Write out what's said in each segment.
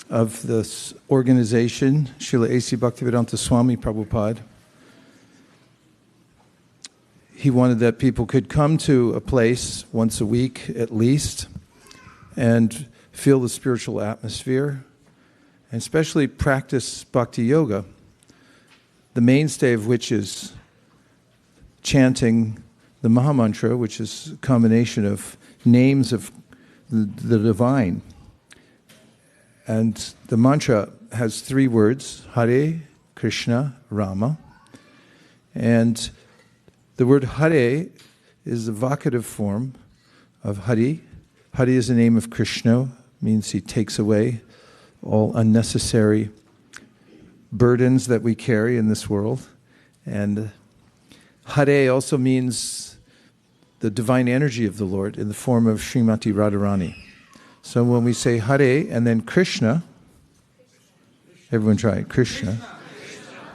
of this organization, Srila A.C. Bhaktivedanta Swami Prabhupada. He wanted that people could come to a place once a week at least and feel the spiritual atmosphere and especially practice bhakti yoga, the mainstay of which is chanting the Mahamantra, which is a combination of names of the divine. And the mantra has 3 words, Hare, Krishna, Rama. And the word Hare is the vocative form of Hari. Hari is the name of Krishna, means he takes away all unnecessary burdens that we carry in this world. And Hare also means the divine energy of the Lord in the form of Srimati Radharani. So when we say Hare and then Krishna, everyone try it, Krishna.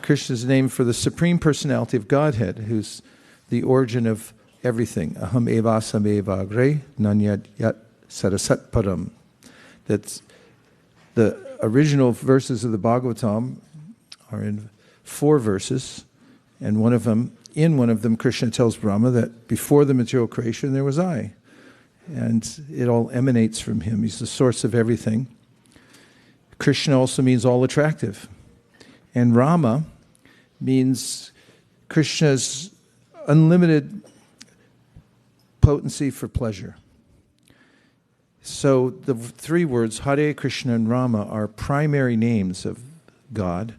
Krishna is the name for the Supreme Personality of Godhead, who's the origin of everything. Aham evasam eva agre nanyad yat sarasat param. That's the original verses of the Bhagavatam are in 4 verses, and in one of them, Krishna tells Brahma that before the material creation there was I, and it all emanates from him. He's the source of everything. Krishna also means all attractive, and Rama means Krishna's unlimited potency for pleasure. So the 3 words, Hare, Krishna, and Rama, are primary names of God.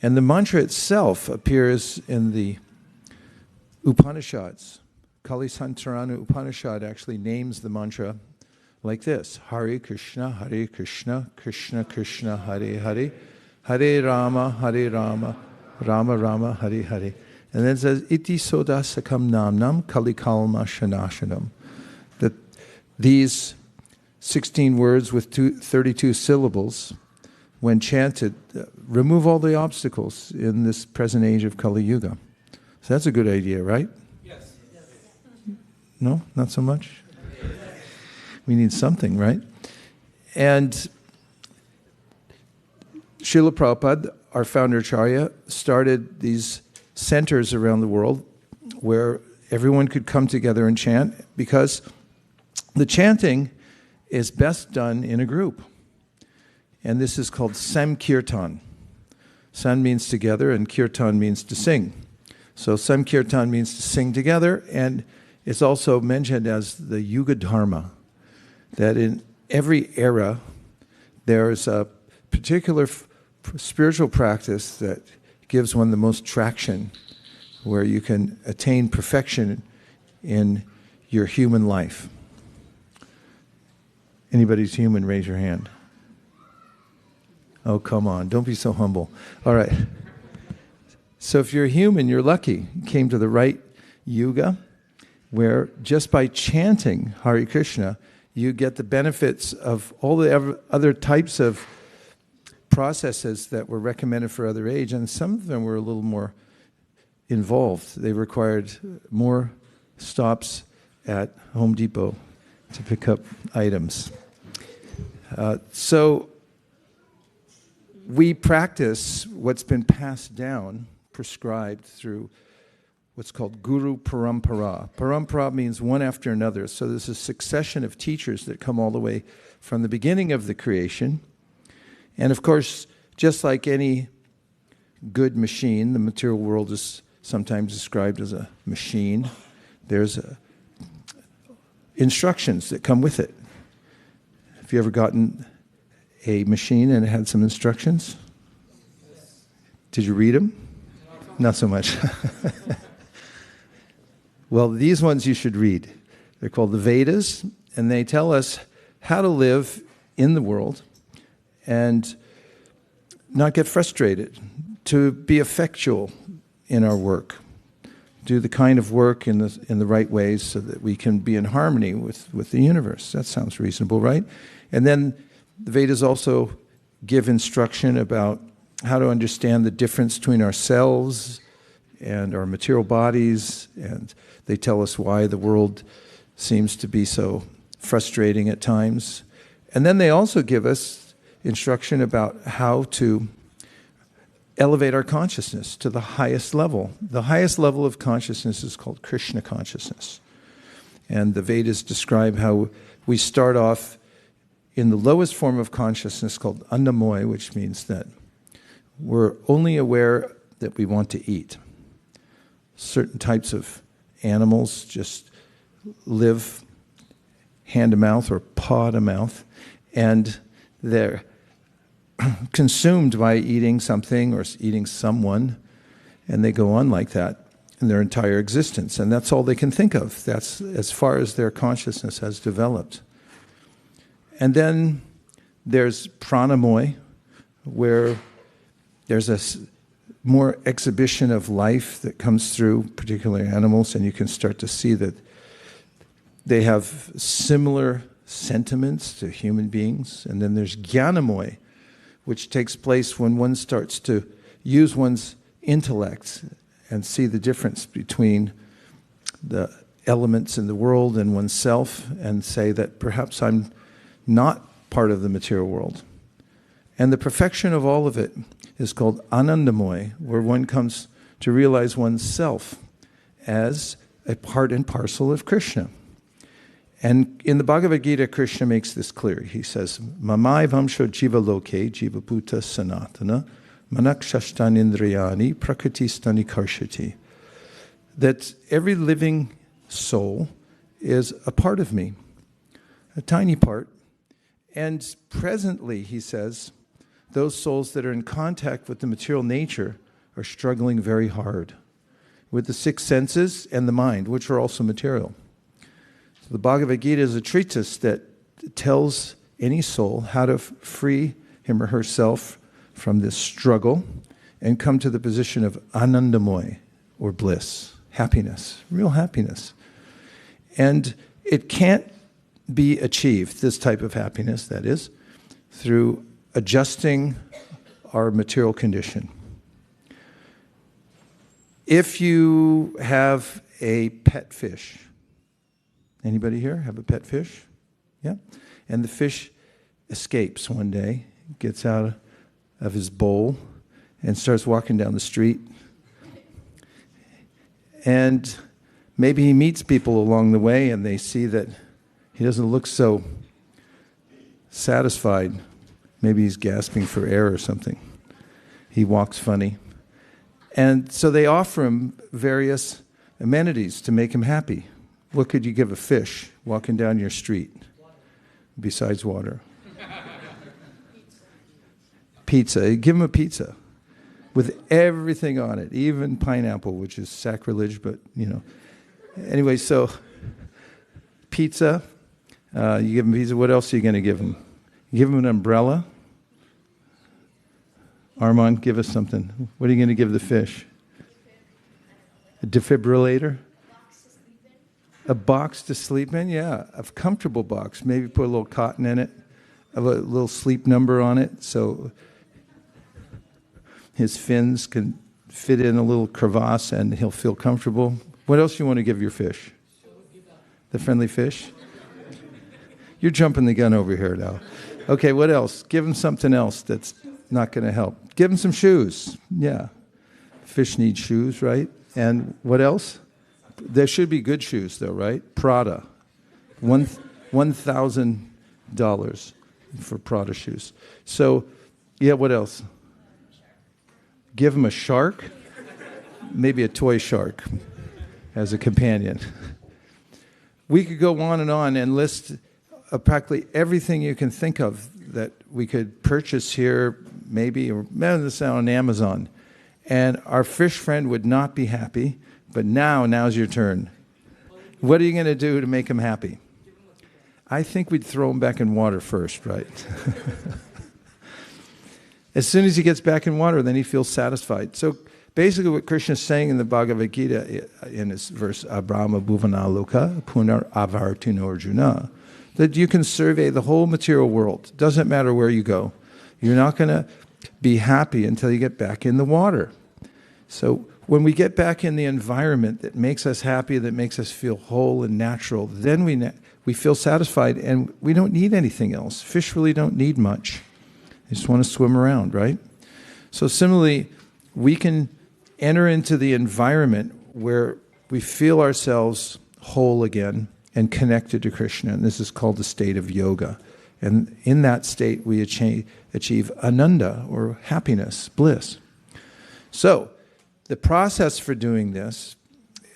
And the mantra itself appears in the Upanishads. Kalisantarana Upanishad actually names the mantra like this: Hare Krishna, Krishna Krishna, Hare Hare, Hare Rama, Rama Rama, Hare Hare. And then it says, Iti sodasakam namnam kalikalma shanashanam. That these 16 words with 32 syllables, when chanted, remove all the obstacles in this present age of Kali Yuga. So that's a good idea, right? Yes. No? Not so much? We need something, right? And Srila Prabhupada, our founder Acharya, started these centers around the world where everyone could come together and chant, because the chanting is best done in a group. And this is called Samkirtan. San means together and Kirtan means to sing. So Samkirtan means to sing together, and it's also mentioned as the Yuga Dharma, that in every era there's a particular spiritual practice that gives one the most traction, where you can attain perfection in your human life. Anybody's human, raise your hand. Oh, come on, don't be so humble. All right. So if you're human, you're lucky. You came to the right yuga, where just by chanting Hare Krishna, you get the benefits of all the other types of processes that were recommended for other age, and some of them were a little more involved. They required more stops at Home Depot to pick up items. So we practice what's been passed down, prescribed through what's called Guru Parampara. Parampara means one after another. So there's a succession of teachers that come all the way from the beginning of the creation. And of course, just like any good machine, the material world is sometimes described as a machine. There's instructions that come with it. Have you ever gotten a machine and it had some instructions? Did you read them? Not so much. Well, these ones you should read. They're called the Vedas, and they tell us how to live in the world and not get frustrated, to be effectual in our work, do the kind of work in the right ways so that we can be in harmony with the universe. That sounds reasonable, right? And then the Vedas also give instruction about how to understand the difference between ourselves and our material bodies, and they tell us why the world seems to be so frustrating at times. And then they also give us instruction about how to elevate our consciousness to the highest level. The highest level of consciousness is called Krishna consciousness. And the Vedas describe how we start off in the lowest form of consciousness called annamoy, which means that we're only aware that we want to eat. Certain types of animals just live hand to mouth or paw to mouth, and they're consumed by eating something or eating someone, and they go on like that in their entire existence, and that's all they can think of. That's as far as their consciousness has developed. And then there's pranamoy, where there's a more exhibition of life that comes through particular animals, and you can start to see that they have similar sentiments to human beings. And then there's jnanamoy, which takes place when one starts to use one's intellect and see the difference between the elements in the world and oneself, and say that perhaps I'm not part of the material world. And the perfection of all of it is called anandamoy, where one comes to realize oneself as a part and parcel of Krishna. And in the Bhagavad Gītā, Kṛṣṇa makes this clear. He says, Mamai vamsho jiva loke, jiva bhuta sanatana, manakshashtan indriyani, prakritistani karshati. That every living soul is a part of me, a tiny part. And presently, he says, those souls that are in contact with the material nature are struggling very hard with the six senses and the mind, which are also material. The Bhagavad Gītā is a treatise that tells any soul how to free him or herself from this struggle and come to the position of anandamoy, or bliss, happiness, real happiness. And it can't be achieved, this type of happiness, that is, through adjusting our material condition. If you have a pet fish, anybody here have a pet fish? Yeah? And the fish escapes one day, gets out of his bowl, and starts walking down the street. And maybe he meets people along the way, and they see that he doesn't look so satisfied. Maybe he's gasping for air or something. He walks funny. And so they offer him various amenities to make him happy. What could you give a fish walking down your street besides water? Pizza. Give him a pizza with everything on it, even pineapple, which is sacrilege, but, you know. Anyway, so pizza. You give him pizza. What else are you going to give him? You give him an umbrella. Armand, give us something. What are you going to give the fish? A defibrillator? A box to sleep in? Yeah, a comfortable box. Maybe put a little cotton in it, a little sleep number on it, so his fins can fit in a little crevasse and he'll feel comfortable. What else do you want to give your fish? The friendly fish? You're jumping the gun over here now. Okay, what else? Give him something else that's not going to help. Give him some shoes. Yeah. Fish need shoes, right? And what else? There should be good shoes, though, right? Prada. $1,000 for Prada shoes. So, yeah, what else? Give him a shark. Maybe a toy shark as a companion. We could go on and list practically everything you can think of that we could purchase here, maybe, or this on Amazon. And our fish friend would not be happy, but now's your turn. What are you going to do to make him happy? I think we'd throw him back in water first, right? As soon as he gets back in water, then he feels satisfied. So basically what Krishna is saying in the Bhagavad Gītā, in this verse, Abrahma bhuvana loka punar avartino arjuna, that you can survey the whole material world. Doesn't matter where you go. You're not going to be happy until you get back in the water. So when we get back in the environment that makes us happy, that makes us feel whole and natural, then we feel satisfied and we don't need anything else. Fish really don't need much. You just want to swim around, right? So similarly, we can enter into the environment where we feel ourselves whole again and connected to Krishna. And this is called the state of yoga. And in that state, we achieve ananda, or happiness, bliss. So the process for doing this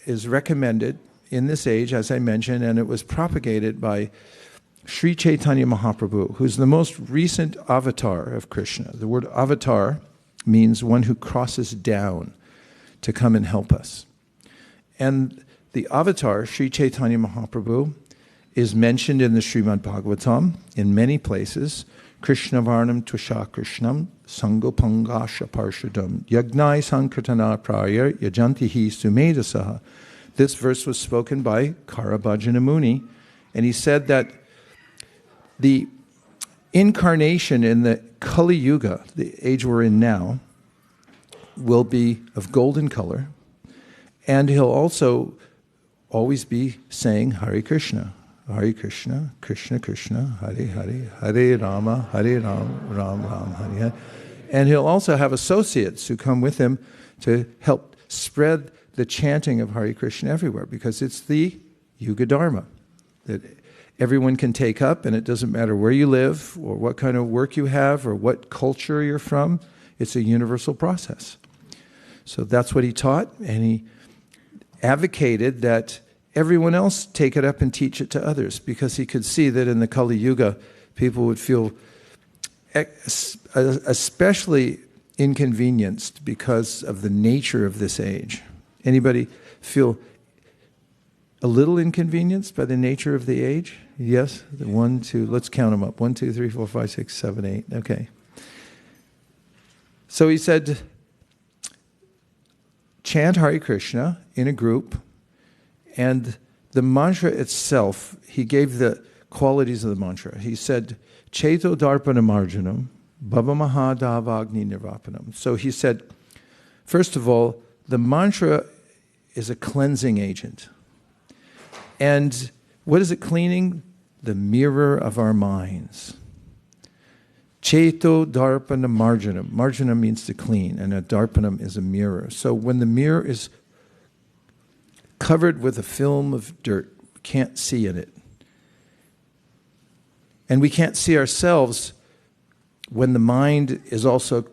is recommended in this age, as I mentioned, and it was propagated by Sri Chaitanya Mahaprabhu, who's the most recent avatar of Krishna. The word avatar means one who crosses down to come and help us. And the avatar, Sri Chaitanya Mahaprabhu, is mentioned in the Srimad Bhagavatam in many places. Krishna varnam tusha krishnam sangopangasha parshadam yagnai sankirtana praya yajantihi sumedasaha. This verse was spoken by Karabhajana Muni, and he said that the incarnation in the Kali Yuga, the age we're in now, will be of golden color, and he'll also always be saying Hare Krishna, Krishna, Krishna, Hare Hare, Hare Rama, Rama, Ram, Hare Hare. And he'll also have associates who come with him to help spread the chanting of Hare Krishna everywhere, because it's the Yuga Dharma that everyone can take up, and it doesn't matter where you live or what kind of work you have or what culture you're from. It's a universal process. So that's what he taught, and he advocated that everyone else take it up and teach it to others, because he could see that in the Kali Yuga, people would feel especially inconvenienced because of the nature of this age. Anybody feel a little inconvenienced by the nature of the age? Yes? 1, 2, let's count them up. 1, 2, 3, 4, 5, 6, 7, 8. Okay. So he said, chant Hare Krishna in a group, and the mantra itself, he gave the qualities of the mantra. He said, Cheto Darpana Marjanam, Bhava Mahadavagni Nirvapanam. So he said, first of all, the mantra is a cleansing agent. And what is it cleaning? The mirror of our minds. Cheto Darpana Marjanam. Marjanam means to clean, and a Darpanam is a mirror. So when the mirror is covered with a film of dirt, we can't see in it. And we can't see ourselves when the mind is also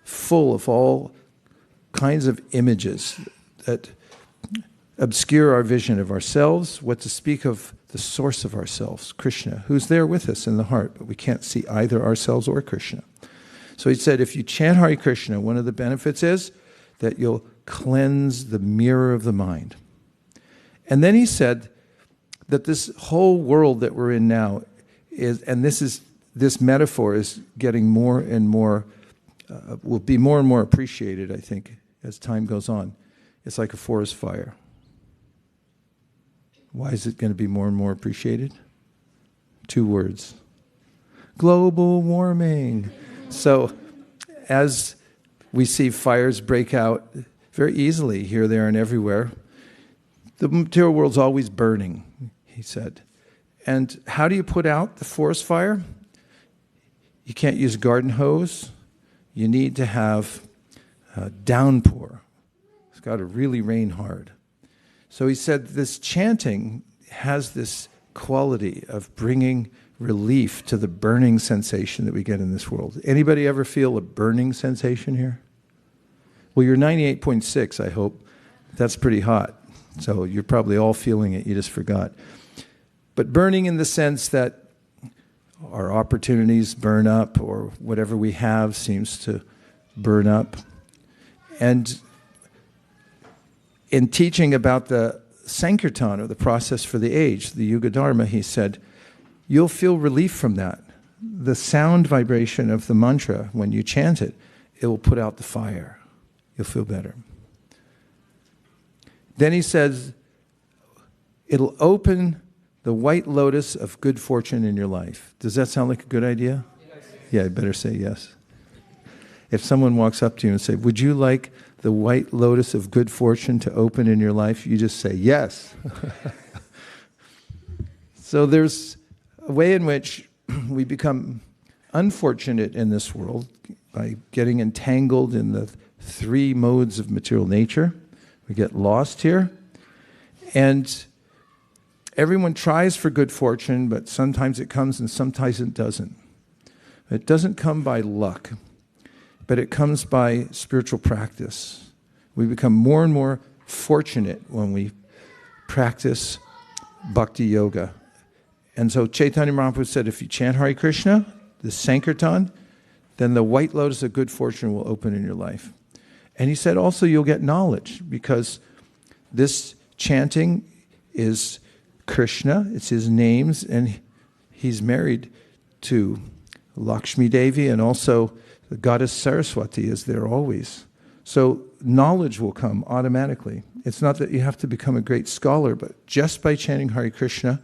full of all kinds of images that obscure our vision of ourselves, what to speak of the source of ourselves, Krishna, who's there with us in the heart, but we can't see either ourselves or Krishna. So he said, if you chant Hare Krishna, one of the benefits is that you'll cleanse the mirror of the mind. And then he said that this whole world that we're in now is, and this metaphor is getting more and more, will be more and more appreciated, I think, as time goes on. It's like a forest fire. Why is it going to be more and more appreciated? 2 words. Global warming. So as we see fires break out very easily here, there, and everywhere, the material world's always burning, he said. And how do you put out the forest fire? You can't use a garden hose. You need to have a downpour. It's got to really rain hard. So he said this chanting has this quality of bringing relief to the burning sensation that we get in this world. Anybody ever feel a burning sensation here? Well, you're 98.6, I hope. That's pretty hot. So you're probably all feeling it, you just forgot. But burning in the sense that our opportunities burn up, or whatever we have seems to burn up. And in teaching about the Sankirtan, or the process for the age, the Yuga Dharma, he said, you'll feel relief from that. The sound vibration of the mantra, when you chant it, it will put out the fire. You'll feel better. Then he says, it'll open the white lotus of good fortune in your life. Does that sound like a good idea? Yes. Yeah, I better say yes. If someone walks up to you and say, would you like the white lotus of good fortune to open in your life? You just say yes. So there's a way in which we become unfortunate in this world by getting entangled in the three modes of material nature. We get lost here. And everyone tries for good fortune, but sometimes it comes and sometimes it doesn't. It doesn't come by luck, but it comes by spiritual practice. We become more and more fortunate when we practice bhakti yoga. And so Chaitanya Mahaprabhu said, if you chant Hare Krishna, the Sankirtan, then the white lotus of good fortune will open in your life. And he said also you'll get knowledge, because this chanting is Kṛṣṇa, it's his names, and he's married to Lakshmi Devi, and also the goddess Saraswati is there always. So knowledge will come automatically. It's not that you have to become a great scholar, but just by chanting Hare Krishna,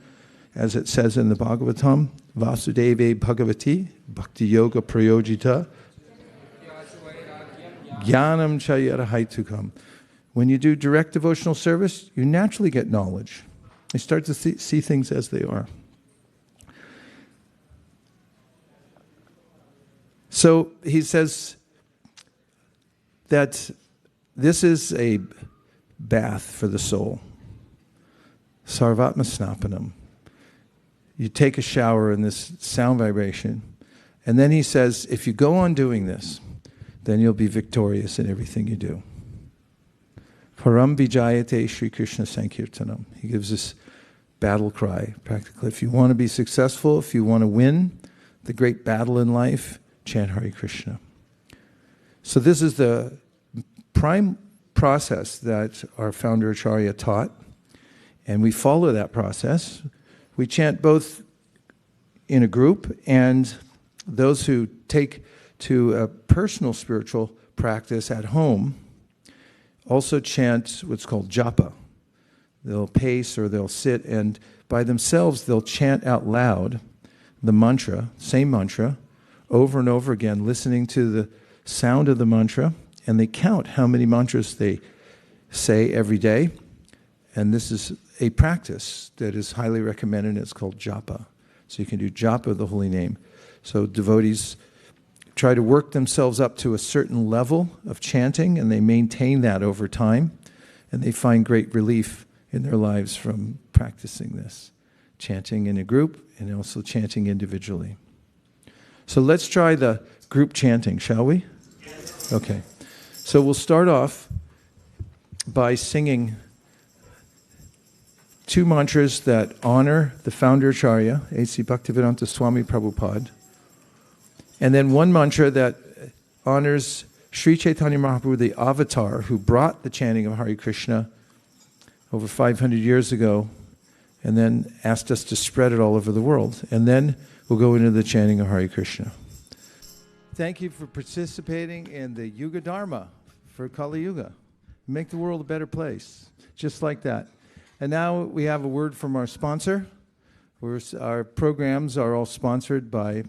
as it says in the Bhagavatam, Vasudeve Bhagavati, Bhakti Yoga Prayojita, Jnanam Chayara Haitukam. When you do direct devotional service, you naturally get knowledge. You start to see things as they are. So he says that this is a bath for the soul. Sarvatma Snapanam. You take a shower in this sound vibration. And then he says, if you go on doing this, then you'll be victorious in everything you do. Param Vijayate Sri Krishna Sankirtanam. He gives this battle cry, practically. If you want to be successful, if you want to win the great battle in life, chant Hare Krishna. So this is the prime process that our founder Acharya taught, and we follow that process. We chant both in a group, and those who take to a personal spiritual practice at home also chant what's called japa. They'll pace or they'll sit, and by themselves they'll chant out loud the mantra, same mantra, over and over again, listening to the sound of the mantra, and they count how many mantras they say every day. And this is a practice that is highly recommended. It's called japa. So you can do japa of the holy name. So devotees try to work themselves up to a certain level of chanting, and they maintain that over time, and they find great relief in their lives from practicing this, chanting in a group and also chanting individually. So let's try the group chanting, shall we? Yes. Okay. So we'll start off by singing two mantras that honor the founder Acharya, A.C. Bhaktivedanta Swami Prabhupada, and then one mantra that honors Sri Chaitanya Mahaprabhu, the avatar who brought the chanting of Hare Krishna over 500 years ago, and then asked us to spread it all over the world. And then we'll go into the chanting of Hare Krishna. Thank you for participating in the Yuga Dharma for Kali Yuga. Make the world a better place, just like that. And now we have a word from our sponsor. Our programs are all sponsored by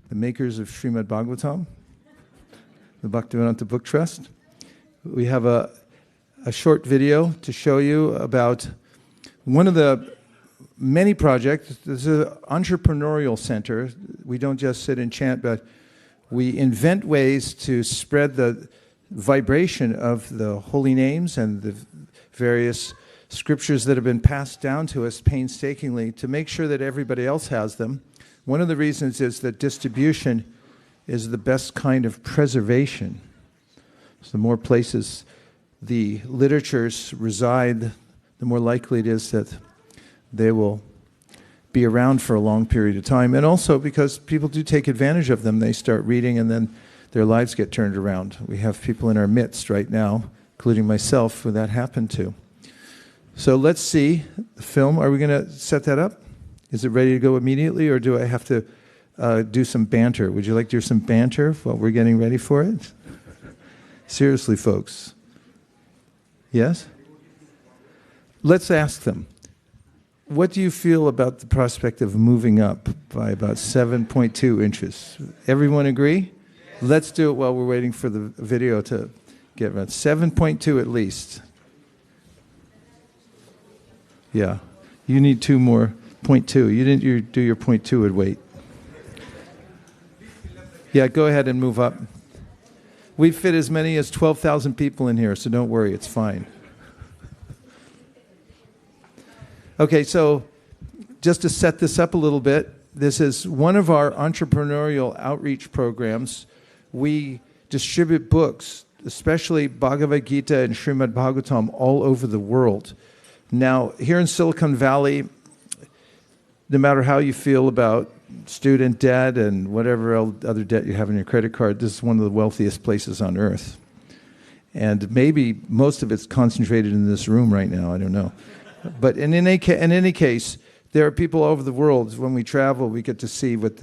the makers of Srimad Bhagavatam, the Bhaktivedanta Book Trust. We have a short video to show you about one of the many projects. This is an entrepreneurial center. We don't just sit and chant, but we invent ways to spread the vibration of the holy names and the various scriptures that have been passed down to us painstakingly to make sure that everybody else has them. One of the reasons is that distribution is the best kind of preservation. So the more places the literatures reside, the more likely it is that they will be around for a long period of time. And also because people do take advantage of them. They start reading and then their lives get turned around. We have people in our midst right now, including myself, who that happened to. So let's see the film. Are we going to set that up? Is it ready to go immediately, or do I have to do some banter? Would you like to do some banter while we're getting ready for it? Seriously, folks. Yes? Let's ask them. What do you feel about the prospect of moving up by about 7.2 inches? Everyone agree? Yes. Let's do it while we're waiting for the video to get around. 7.2 at least. Yeah. You need two more. 0.2. You didn't do your 0.2 at weight. Yeah, go ahead and move up. We fit as many as 12,000 people in here, so don't worry, it's fine. Okay, so just to set this up a little bit, this is one of our entrepreneurial outreach programs. We distribute books, especially Bhagavad Gītā and Srimad Bhagavatam, all over the world. Now, here in Silicon Valley, no matter how you feel about student debt and whatever other debt you have on your credit card, this is one of the wealthiest places on earth. And maybe most of it's concentrated in this room right now, I don't know. But in any case, there are people all over the world. When we travel, we get to see what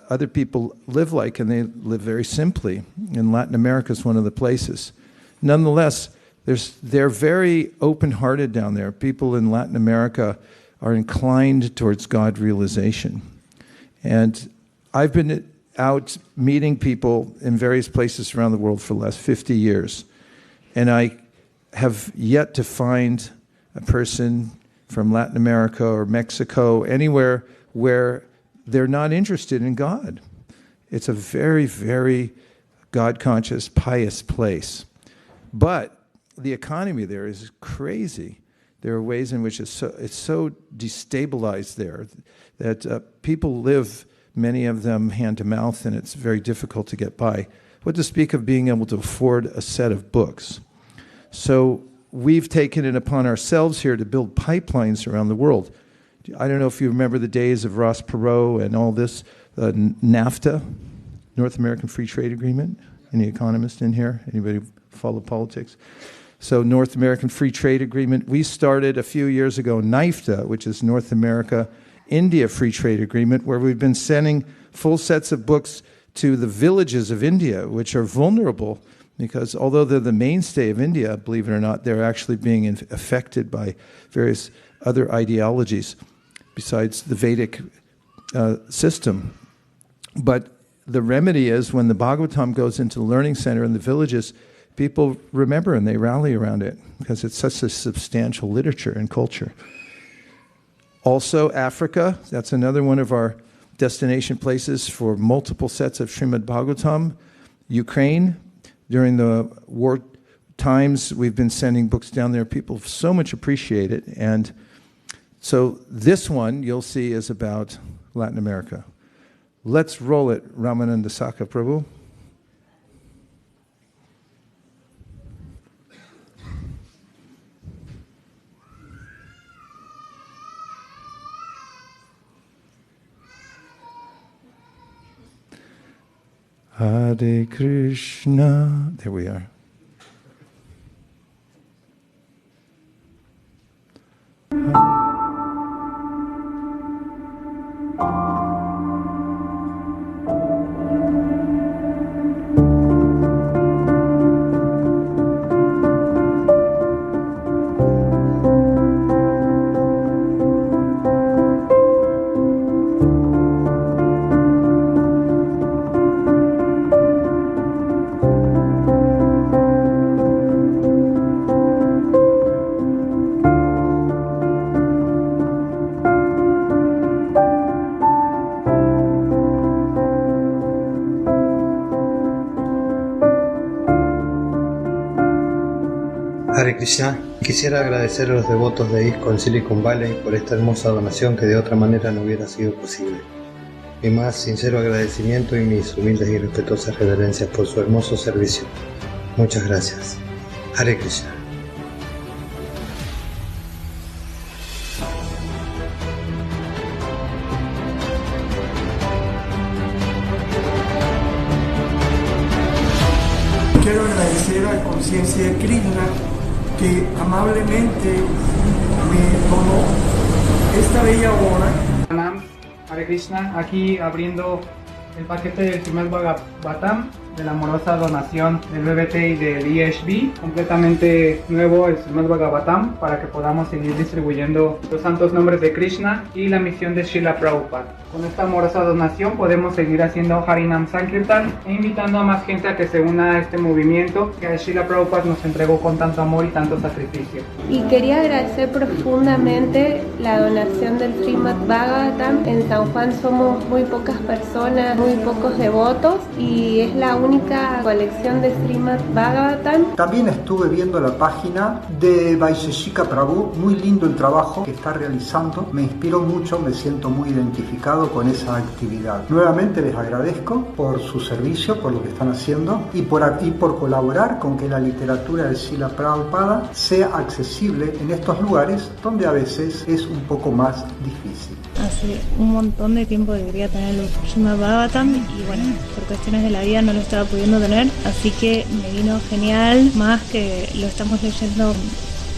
other people live like, and they live very simply. And Latin America is one of the places. Nonetheless, they're very open-hearted down there. People in Latin America are inclined towards God realization. And I've been out meeting people in various places around the world for the last 50 years. And I have yet to find a person from Latin America or Mexico, anywhere where they're not interested in God. It's a very, very God-conscious, pious place. But the economy there is crazy. There are ways in which it's so destabilized there that people live, many of them hand to mouth, and it's very difficult to get by. What to speak of being able to afford a set of books. So we've taken it upon ourselves here to build pipelines around the world. I don't know if you remember the days of Ross Perot and all this, NAFTA, North American Free Trade Agreement. Any economist in here? Anybody follow politics? So North American Free Trade Agreement. We started a few years ago NIFTA, which is North America India Free Trade Agreement, where we've been sending full sets of books to the villages of India, which are vulnerable because although they're the mainstay of India, believe it or not, they're actually being affected by various other ideologies besides the Vedic system. But the remedy is when the Bhagavatam goes into the learning center in the villages, people remember and they rally around it because it's such a substantial literature and culture. Also, Africa, that's another one of our destination places for multiple sets of Srimad Bhagavatam. Ukraine, during the war times, we've been sending books down there. People so much appreciate it. And so this one, you'll see, is about Latin America. Let's roll it, Ramananda Saka Prabhu. Hare Krishna. There we are. Hare Krishna, quisiera agradecer a los devotos de ISKCON Silicon Valley por esta hermosa donación que de otra manera no hubiera sido posible. Mi más sincero agradecimiento y mis humildes y respetuosas reverencias por su hermoso servicio. Muchas gracias. Hare Krishna. Quiero agradecer a Conciencia de Krishna que amablemente me donó esta bella obra. Hare Krishna, aquí abriendo el paquete del Srimad Bhagavatam de la amorosa donación del BBT y del ISV, completamente nuevo el Srimad Bhagavatam, para que podamos seguir distribuyendo los santos nombres de Krishna y la misión de Srila Prabhupada. Con esta amorosa donación podemos seguir haciendo Harinam Sankirtan e invitando a más gente a que se una a este movimiento que Srila Prabhupada nos entregó con tanto amor y tanto sacrificio. Y quería agradecer profundamente la donación del Srimad Bhagavatam. En San Juan somos muy pocas personas, muy pocos devotos, y es la única colección de Srimad Bhagavatam. También estuve viendo la página de Vaisesika Prabhu, muy lindo el trabajo que está realizando, me inspiró mucho, me siento muy identificado con esa actividad. Nuevamente les agradezco por su servicio, por lo que están haciendo y por colaborar con que la literatura de Srila Prabhupada sea accesible en estos lugares donde a veces es un poco más difícil. Hace un montón de tiempo debería tener el Srimad Bhagavatam y bueno, por cuestiones de la vida no lo estaba pudiendo tener, así que me vino genial, más que lo estamos leyendo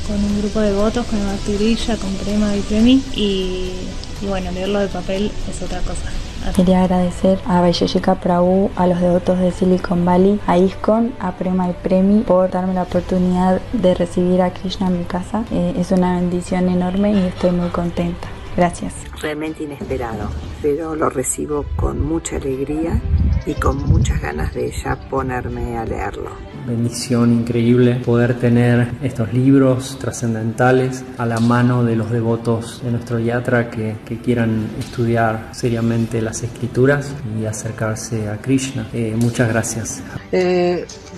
con un grupo de devotos, con el Bhakti con Prema y Premi, y bueno, leerlo de papel es otra cosa. Quería agradecer a Vaisesika Prabhu, a los devotos de Silicon Valley, a ISKCON, a Prema y Premi por darme la oportunidad de recibir a Krishna en mi casa. Es una bendición enorme y estoy muy contenta. Gracias. Realmente inesperado, pero lo recibo con mucha alegría y con muchas ganas de ya ponerme a leerlo. Bendición increíble poder tener estos libros trascendentales a la mano de los devotos de nuestro yatra que quieran estudiar seriamente las escrituras y acercarse a Krishna. Muchas gracias.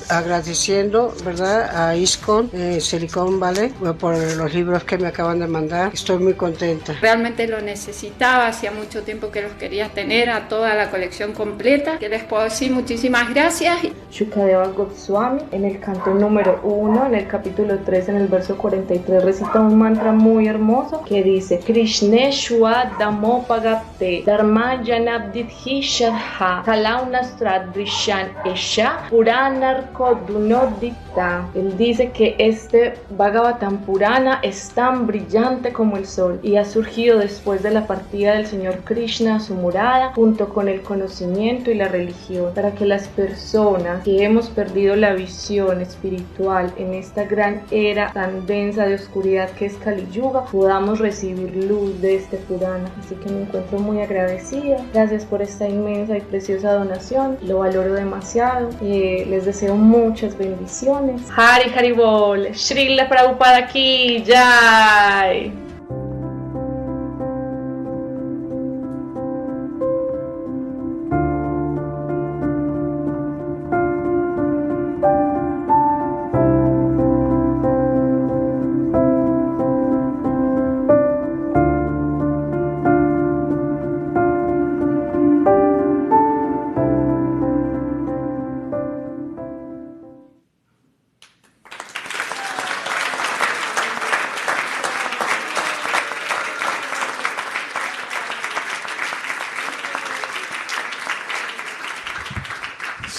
Agradeciendo, ¿verdad?, a ISKCON, Silicon Valley, por los libros que me acaban de mandar. Estoy muy contenta. Realmente lo necesitaba, hacía mucho tiempo que los quería tener, a toda la colección completa. Que les puedo decir muchísimas gracias. Shukadeva Goswami, en el canto número 1, en el capítulo 3, en el verso 43, recita un mantra muy hermoso que dice: Krishneshwa Damopagapte Dharmayanabdidhi Shadha Kalaunastradrishan Esha Puranar Kodunodita. Él dice que este Bhagavatam Purana es tan brillante como el sol y ha surgido después de la partida del Señor Krishna a su morada, junto con el conocimiento y la religión, para que las personas que hemos perdido la visión espiritual en esta gran era tan densa de oscuridad que es Kali Yuga, podamos recibir luz de este Purana. Así que me encuentro muy agradecida. Gracias por esta inmensa y preciosa donación, lo valoro demasiado. Les deseo muchas bendiciones. Hari Hari Bol, Srila Prabhupada ki Jai.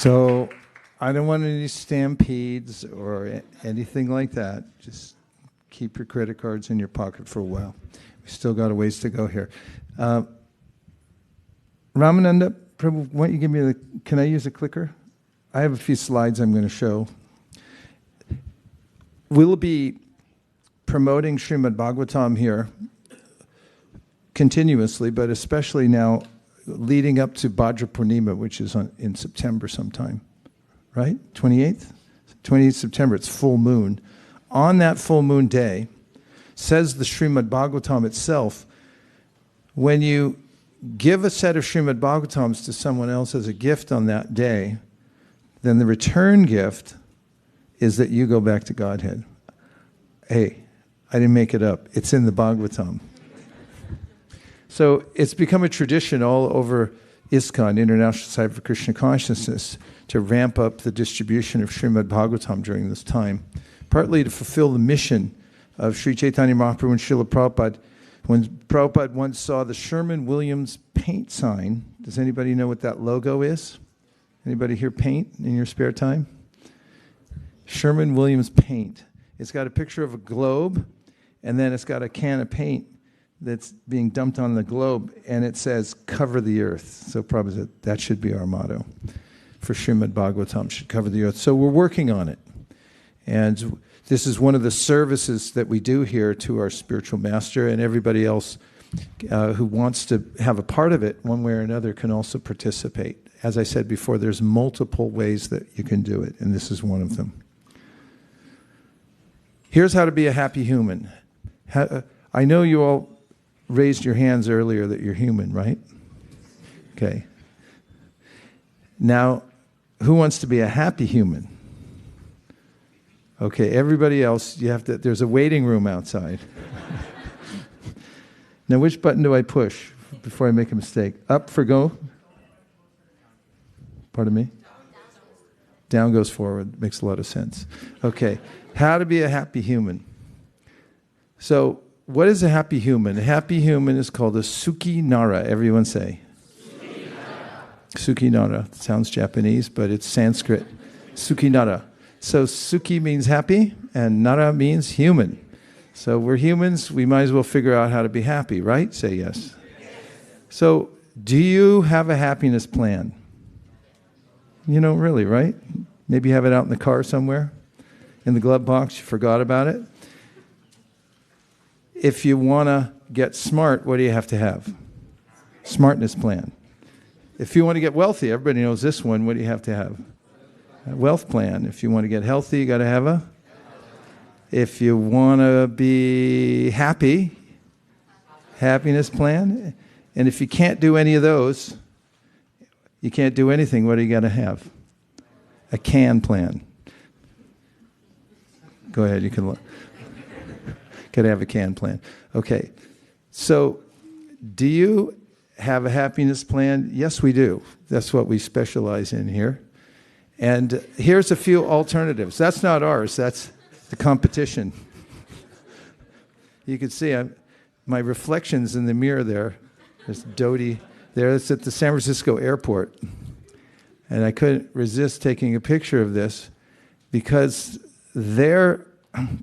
So I don't want any stampedes or anything like that. Just keep your credit cards in your pocket for a while. We still got a ways to go here. Ramananda, Prabhu, why don't you give me can I use a clicker? I have a few slides I'm going to show. We'll be promoting Srimad Bhagavatam here continuously, but especially now leading up to Bhadra Purnima, which is in September sometime, right? 28th? 28th September, it's full moon. On that full moon day, says the Srimad Bhagavatam itself, when you give a set of Srimad Bhagavatams to someone else as a gift on that day, then the return gift is that you go back to Godhead. Hey, I didn't make it up. It's in the Bhagavatam. So it's become a tradition all over ISKCON, International Society for Krishna Consciousness, to ramp up the distribution of Srimad Bhagavatam during this time, partly to fulfill the mission of Sri Chaitanya Mahaprabhu and Srila Prabhupada. When Prabhupada once saw the Sherman-Williams paint sign, does anybody know what that logo is? Anybody here paint in your spare time? Sherman-Williams paint. It's got a picture of a globe, and then it's got a can of paint that's being dumped on the globe, and it says, cover the earth. So probably that should be our motto. for Srimad Bhagavatam should cover the earth. So we're working on it. And this is one of the services that we do here to our spiritual master, and everybody else who wants to have a part of it one way or another can also participate. As I said before, there's multiple ways that you can do it, and this is one of them. Here's how to be a happy human. I know you all raised your hands earlier that you're human, right? Okay. Now, who wants to be a happy human? Okay, everybody else, there's a waiting room outside. Now, which button do I push before I make a mistake? Up for go? Pardon me? Down goes forward. Makes a lot of sense. Okay, how to be a happy human. So, what is a happy human? A happy human is called a Sukhi Nara. Everyone say. Sukhi Nara. Sounds Japanese, but it's Sanskrit. Sukhi Nara. So Sukhi means happy, and Nara means human. So we're humans, we might as well figure out how to be happy, right? Say yes. So, do you have a happiness plan? You don't really, right? Maybe you have it out in the car somewhere, in the glove box, you forgot about it. If you want to get smart, what do you have to have? Smartness plan. If you want to get wealthy, everybody knows this one, what do you have to have? A wealth plan. If you want to get healthy, you got to have a. If you want to be happy, happiness plan. And if you can't do any of those, you can't do anything, what do you got to have? A can plan. Go ahead, you can look. Got to have a can plan. Okay. So, do you have a happiness plan? Yes, we do. That's what we specialize in here. And here's a few alternatives. That's not ours. That's the competition. You can see my reflections in the mirror there. There's Dodie there. It's at the San Francisco airport. And I couldn't resist taking a picture of this because their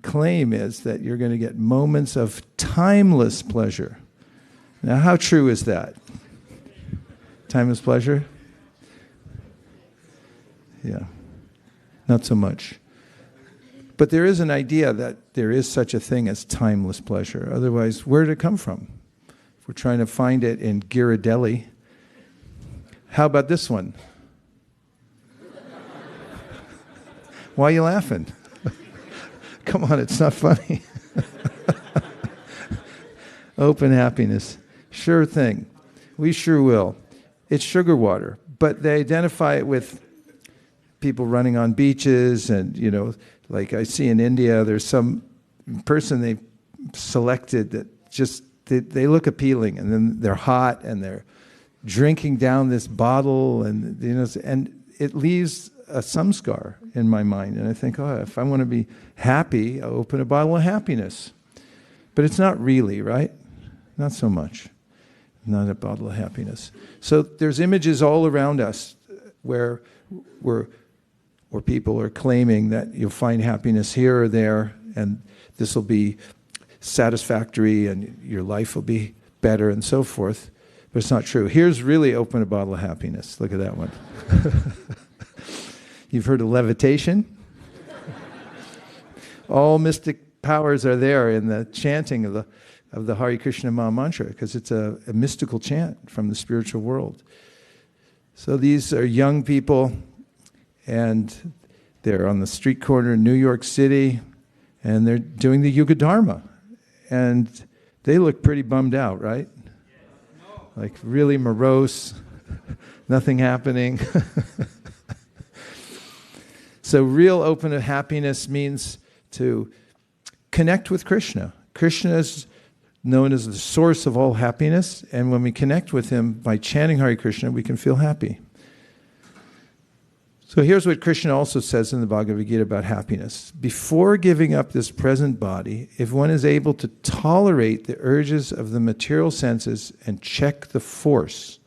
claim is that you're going to get moments of timeless pleasure. Now, how true is that? Timeless pleasure? Yeah, not so much. But there is an idea that there is such a thing as timeless pleasure. Otherwise, where did it come from? If we're trying to find it in Ghirardelli. How about this one? Why are you laughing? Come on, it's not funny. Open happiness. Sure thing. We sure will. It's sugar water. But they identify it with people running on beaches and, like I see in India, there's some person they selected that just, they look appealing, and then they're hot and they're drinking down this bottle, and and it leaves a samskar in my mind. And I think, if I want to be happy, I'll open a bottle of happiness. But it's not really, right? Not so much. Not a bottle of happiness. So there's images all around us where people are claiming that you'll find happiness here or there, and this will be satisfactory, and your life will be better, and so forth. But it's not true. Here's really open a bottle of happiness. Look at that one. You've heard of levitation? All mystic powers are there in the chanting of the Hare Krishna Maha Mantra, because it's a mystical chant from the spiritual world. So these are young people, and they're on the street corner in New York City, and they're doing the Yuga Dharma. And they look pretty bummed out, right? Like really morose, nothing happening. So real open happiness means to connect with Krishna. Krishna is known as the source of all happiness, and when we connect with him by chanting Hare Krishna, we can feel happy. So here's what Krishna also says in the Bhagavad Gītā about happiness. Before giving up this present body, if one is able to tolerate the urges of the material senses and check the force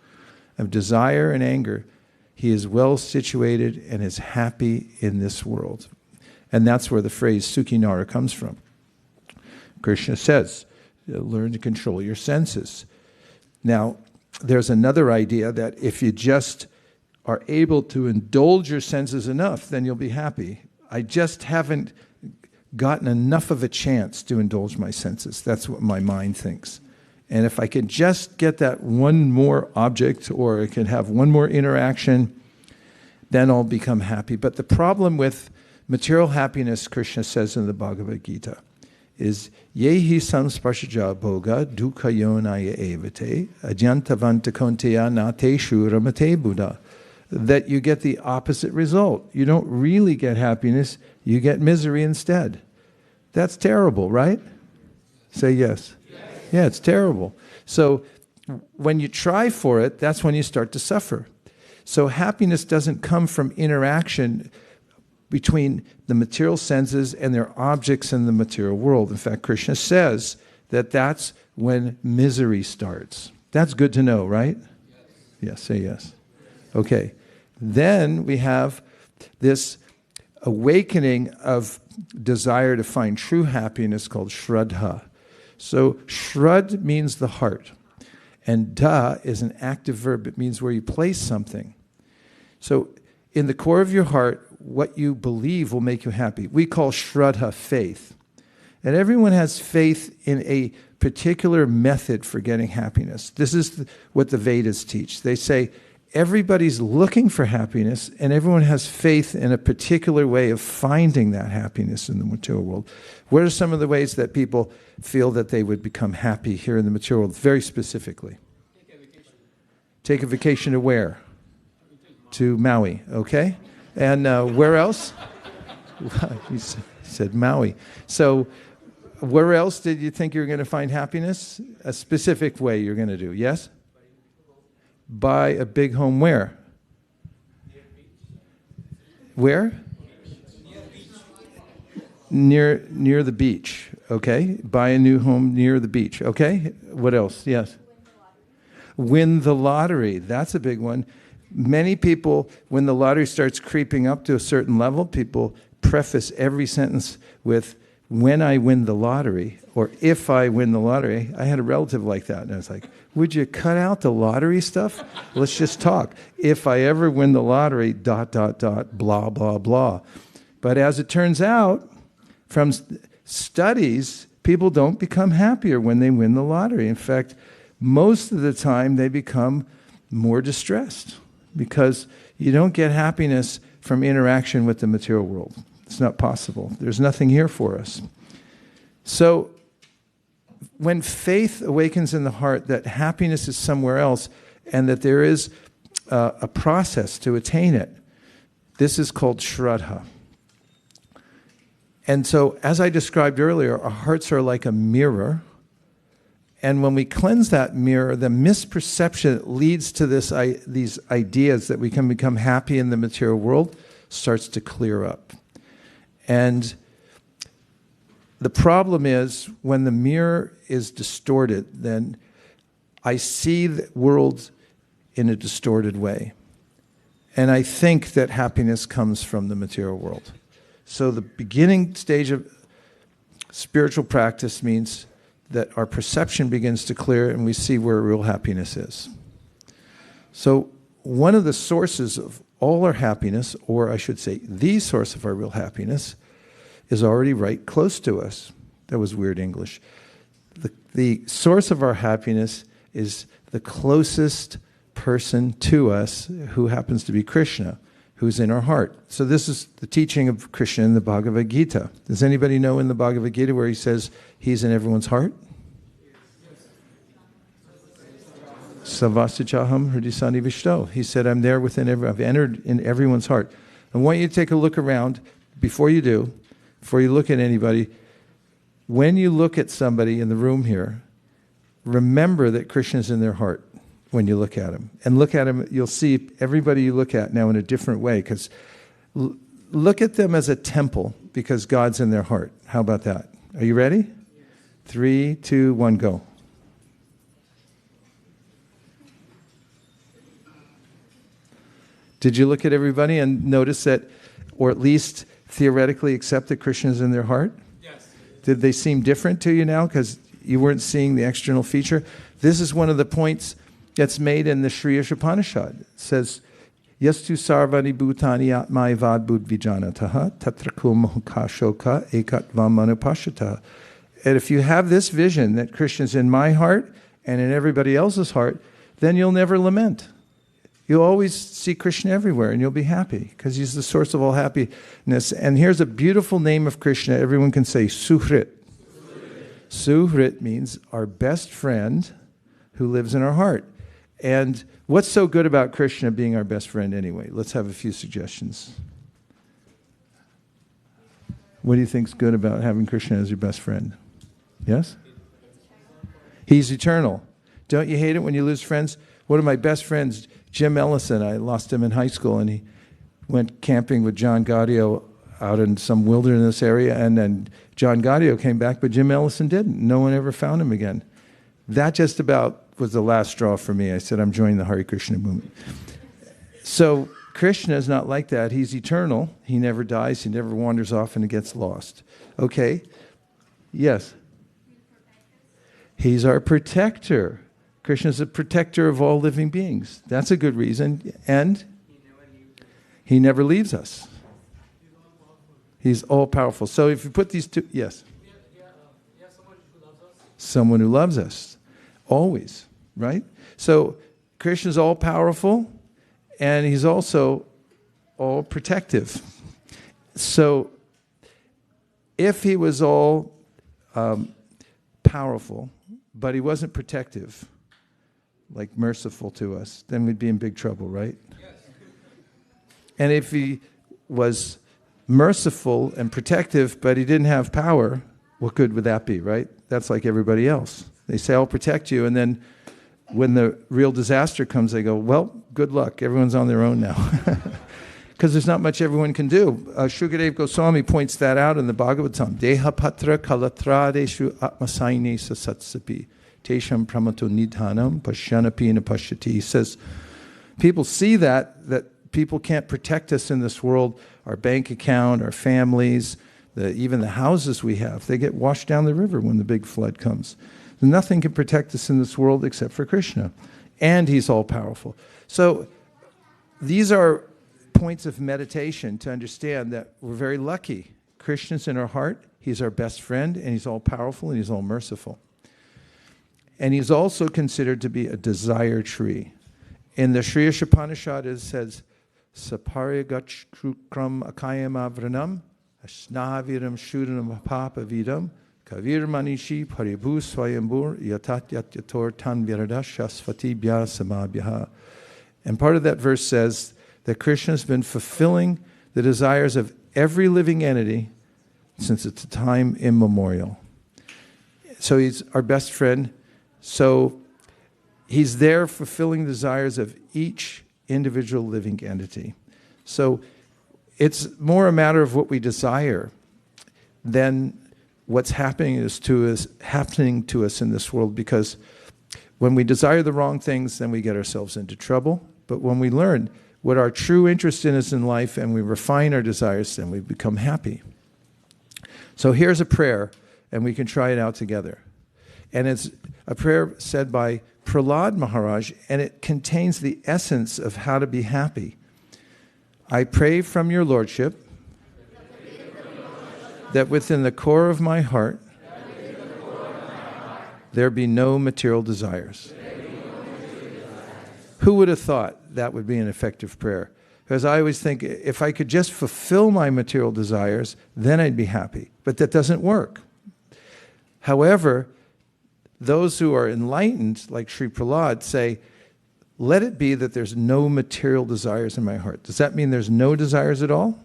of desire and anger, he is well situated and is happy in this world. And that's where the phrase Sukhi Nara comes from. Krishna says, learn to control your senses. Now, there's another idea that if you just are able to indulge your senses enough, then you'll be happy. I just haven't gotten enough of a chance to indulge my senses. That's what my mind thinks. And if I can just get that one more object, or I can have one more interaction, then I'll become happy. But the problem with material happiness, Krishna says in the Bhagavad Gītā, is yehi samsparshaja bhoga duḥkhālayam evate ajantavanta konteya nateshu ramate buddha. That you get the opposite result. You don't really get happiness, you get misery instead. That's terrible, right? Say yes. Yeah, it's terrible. So when you try for it, that's when you start to suffer. So happiness doesn't come from interaction between the material senses and their objects in the material world. In fact, Krishna says that that's when misery starts. That's good to know, right? Yes, say yes. Okay. Then we have this awakening of desire to find true happiness called Shraddha. So Shrad means the heart, and Da is an active verb. It means where you place something. So in the core of your heart, what you believe will make you happy. We call Shraddha faith. And everyone has faith in a particular method for getting happiness. This is what the Vedas teach. They say everybody's looking for happiness, and everyone has faith in a particular way of finding that happiness in the material world. What are some of the ways that people feel that they would become happy here in the material world, very specifically? Take a vacation to where? To Maui, okay? And where else? He said Maui. So where else did you think you were going to find happiness? A specific way you're going to do, yes? Buy a big home where? Where? Near the beach, okay? Buy a new home near the beach, okay? What else? Yes. Win the lottery. That's a big one. Many people, when the lottery starts creeping up to a certain level, people preface every sentence with, when I win the lottery, or if I win the lottery. I had a relative like that, and I was like, would you cut out the lottery stuff? Let's just talk. If I ever win the lottery, ... blah, blah, blah. But as it turns out, from studies, people don't become happier when they win the lottery. In fact, most of the time they become more distressed, because you don't get happiness from interaction with the material world. It's not possible. There's nothing here for us. So when faith awakens in the heart that happiness is somewhere else and that there is a process to attain it, this is called Shraddha. And so, as I described earlier, our hearts are like a mirror. And when we cleanse that mirror, the misperception that leads to these ideas that we can become happy in the material world starts to clear up. And the problem is, when the mirror is distorted, then I see the world in a distorted way. And I think that happiness comes from the material world. So the beginning stage of spiritual practice means that our perception begins to clear and we see where real happiness is. So one of the sources of all our happiness, or I should say the source of our real happiness, is already right close to us. That was weird English. The source of our happiness is the closest person to us, who happens to be Krishna, who's in our heart. So this is the teaching of Krishna in the Bhagavad Gītā. Does anybody know in the Bhagavad Gītā where he says he's in everyone's heart? Savasichaham hridisani vishto. He said, I'm there within I've entered in everyone's heart. I want you to take a look around before you look at anybody. When you look at somebody in the room here, remember that Krishna's in their heart when you look at him. And look at him, you'll see everybody you look at now in a different way, because look at them as a temple, because God's in their heart. How about that? Are you ready? 3, 2, 1, go. Did you look at everybody and notice that, or at least theoretically accept that Krishna's in their heart? Yes. Did they seem different to you now because you weren't seeing the external feature? This is one of the points that's made in the Sri Upanishad. It says, Yastu sarvani bhutani atmaivad buddvijanataha tatrakum mohukashoka ekatvam manupashataha. And if you have this vision that Krishna's in my heart and in everybody else's heart, then you'll never lament. You'll always see Krishna everywhere and you'll be happy because he's the source of all happiness. And here's a beautiful name of Krishna. Everyone can say Suhrit. Suhrit means our best friend who lives in our heart. And what's so good about Krishna being our best friend anyway? Let's have a few suggestions. What do you think's good about having Krishna as your best friend? Yes? He's eternal. Don't you hate it when you lose friends? One of my best friends, Jim Ellison, I lost him in high school, and he went camping with John Gaudio out in some wilderness area, and then John Gaudio came back, but Jim Ellison didn't. No one ever found him again. That just about was the last straw for me. I said, I'm joining the Hare Krishna movement. So Krishna is not like that. He's eternal. He never dies. He never wanders off and gets lost. Okay. Yes. He's our protector. Krishna is a protector of all living beings. That's a good reason. And he never leaves us. He's all powerful. So if you put these two, yes. Someone who loves us. Always, right? So Krishna's all powerful and he's also all protective. So if he was all powerful, but he wasn't protective, like merciful to us, then we'd be in big trouble, right? Yes. And if he was merciful and protective, but he didn't have power, what good would that be, right? That's like everybody else. They say, I'll protect you, and then when the real disaster comes, they go, well, good luck. Everyone's on their own now. Because there's not much everyone can do. Shukadeva Goswami points that out in the Bhagavatam. Deha patra kalatradeshu atmasaine sasatsapi tesham pramato nidhanam pashyanapi napashyati. He says, people see that people can't protect us in this world, our bank account, our families, even the houses we have. They get washed down the river when the big flood comes. Nothing can protect us in this world except for Krishna. And he's all powerful. So these are points of meditation to understand that we're very lucky. Krishna's in our heart. He's our best friend, and he's all powerful, and he's all merciful. And he's also considered to be a desire tree. In the Sri Upanishad it says, Saparigach krukram akayam avranam, ashnaviram shudanam papavidam, Kavir manishi paribhu swayambur yatat yatyator tan viradash aśāśvatam samabhyaha. And part of that verse says that Krishna has been fulfilling the desires of every living entity since it's a time immemorial. So he's our best friend. So he's there fulfilling the desires of each individual living entity. So it's more a matter of what we desire than what's happening to us in this world, because when we desire the wrong things, then we get ourselves into trouble. But when we learn what our true interest is in life and we refine our desires, then we become happy. So here's a prayer, and we can try it out together. And it's a prayer said by Prahlad Maharaj, and it contains the essence of how to be happy. I pray from your Lordship that within the core of my heart, there be no material desires. Who would have thought that would be an effective prayer? Because I always think if I could just fulfill my material desires, then I'd be happy. But that doesn't work. However, those who are enlightened, like Sri Prahlad, say, let it be that there's no material desires in my heart. Does that mean there's no desires at all?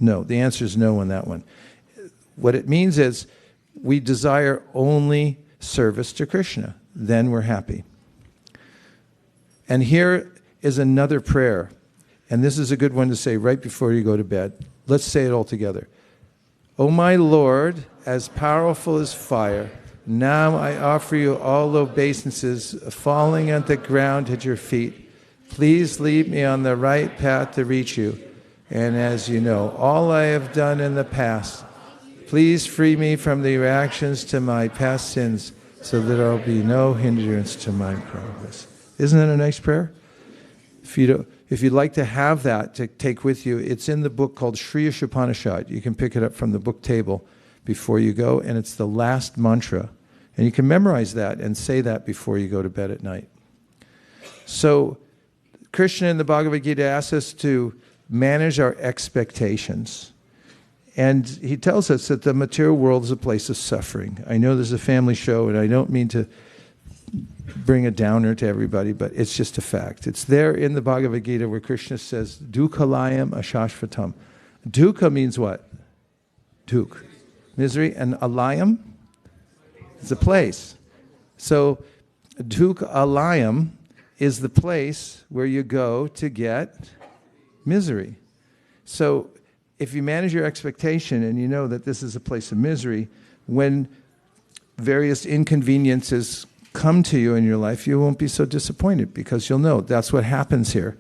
No, the answer is no on that one. What it means is we desire only service to Krishna. Then we're happy. And here is another prayer. And this is a good one to say right before you go to bed. Let's say it all together. O my Lord, as powerful as fire, now I offer you all obeisances, falling on the ground at your feet. Please lead me on the right path to reach you. And as you know, all I have done in the past, please free me from the reactions to my past sins so that there will be no hindrance to my progress. Isn't that a nice prayer? If you'd like to have that to take with you, it's in the book called Sri Upanishad. You can pick it up from the book table before you go, and it's the last mantra. And you can memorize that and say that before you go to bed at night. So Kṛṣṇa in the Bhagavad Gītā asks us to manage our expectations. And he tells us that the material world is a place of suffering. I know there's a family show, and I don't mean to bring a downer to everybody, but it's just a fact. It's there in the Bhagavad Gītā where Kṛṣṇa says, duḥkhālayam aśāśvatam. Duḥkha means what? Duḥkha, misery, and ālayam is a place. So duḥkhālayam is the place where you go to get misery. So if you manage your expectation and you know that this is a place of misery, when various inconveniences come to you in your life, you won't be so disappointed because you'll know that's what happens here.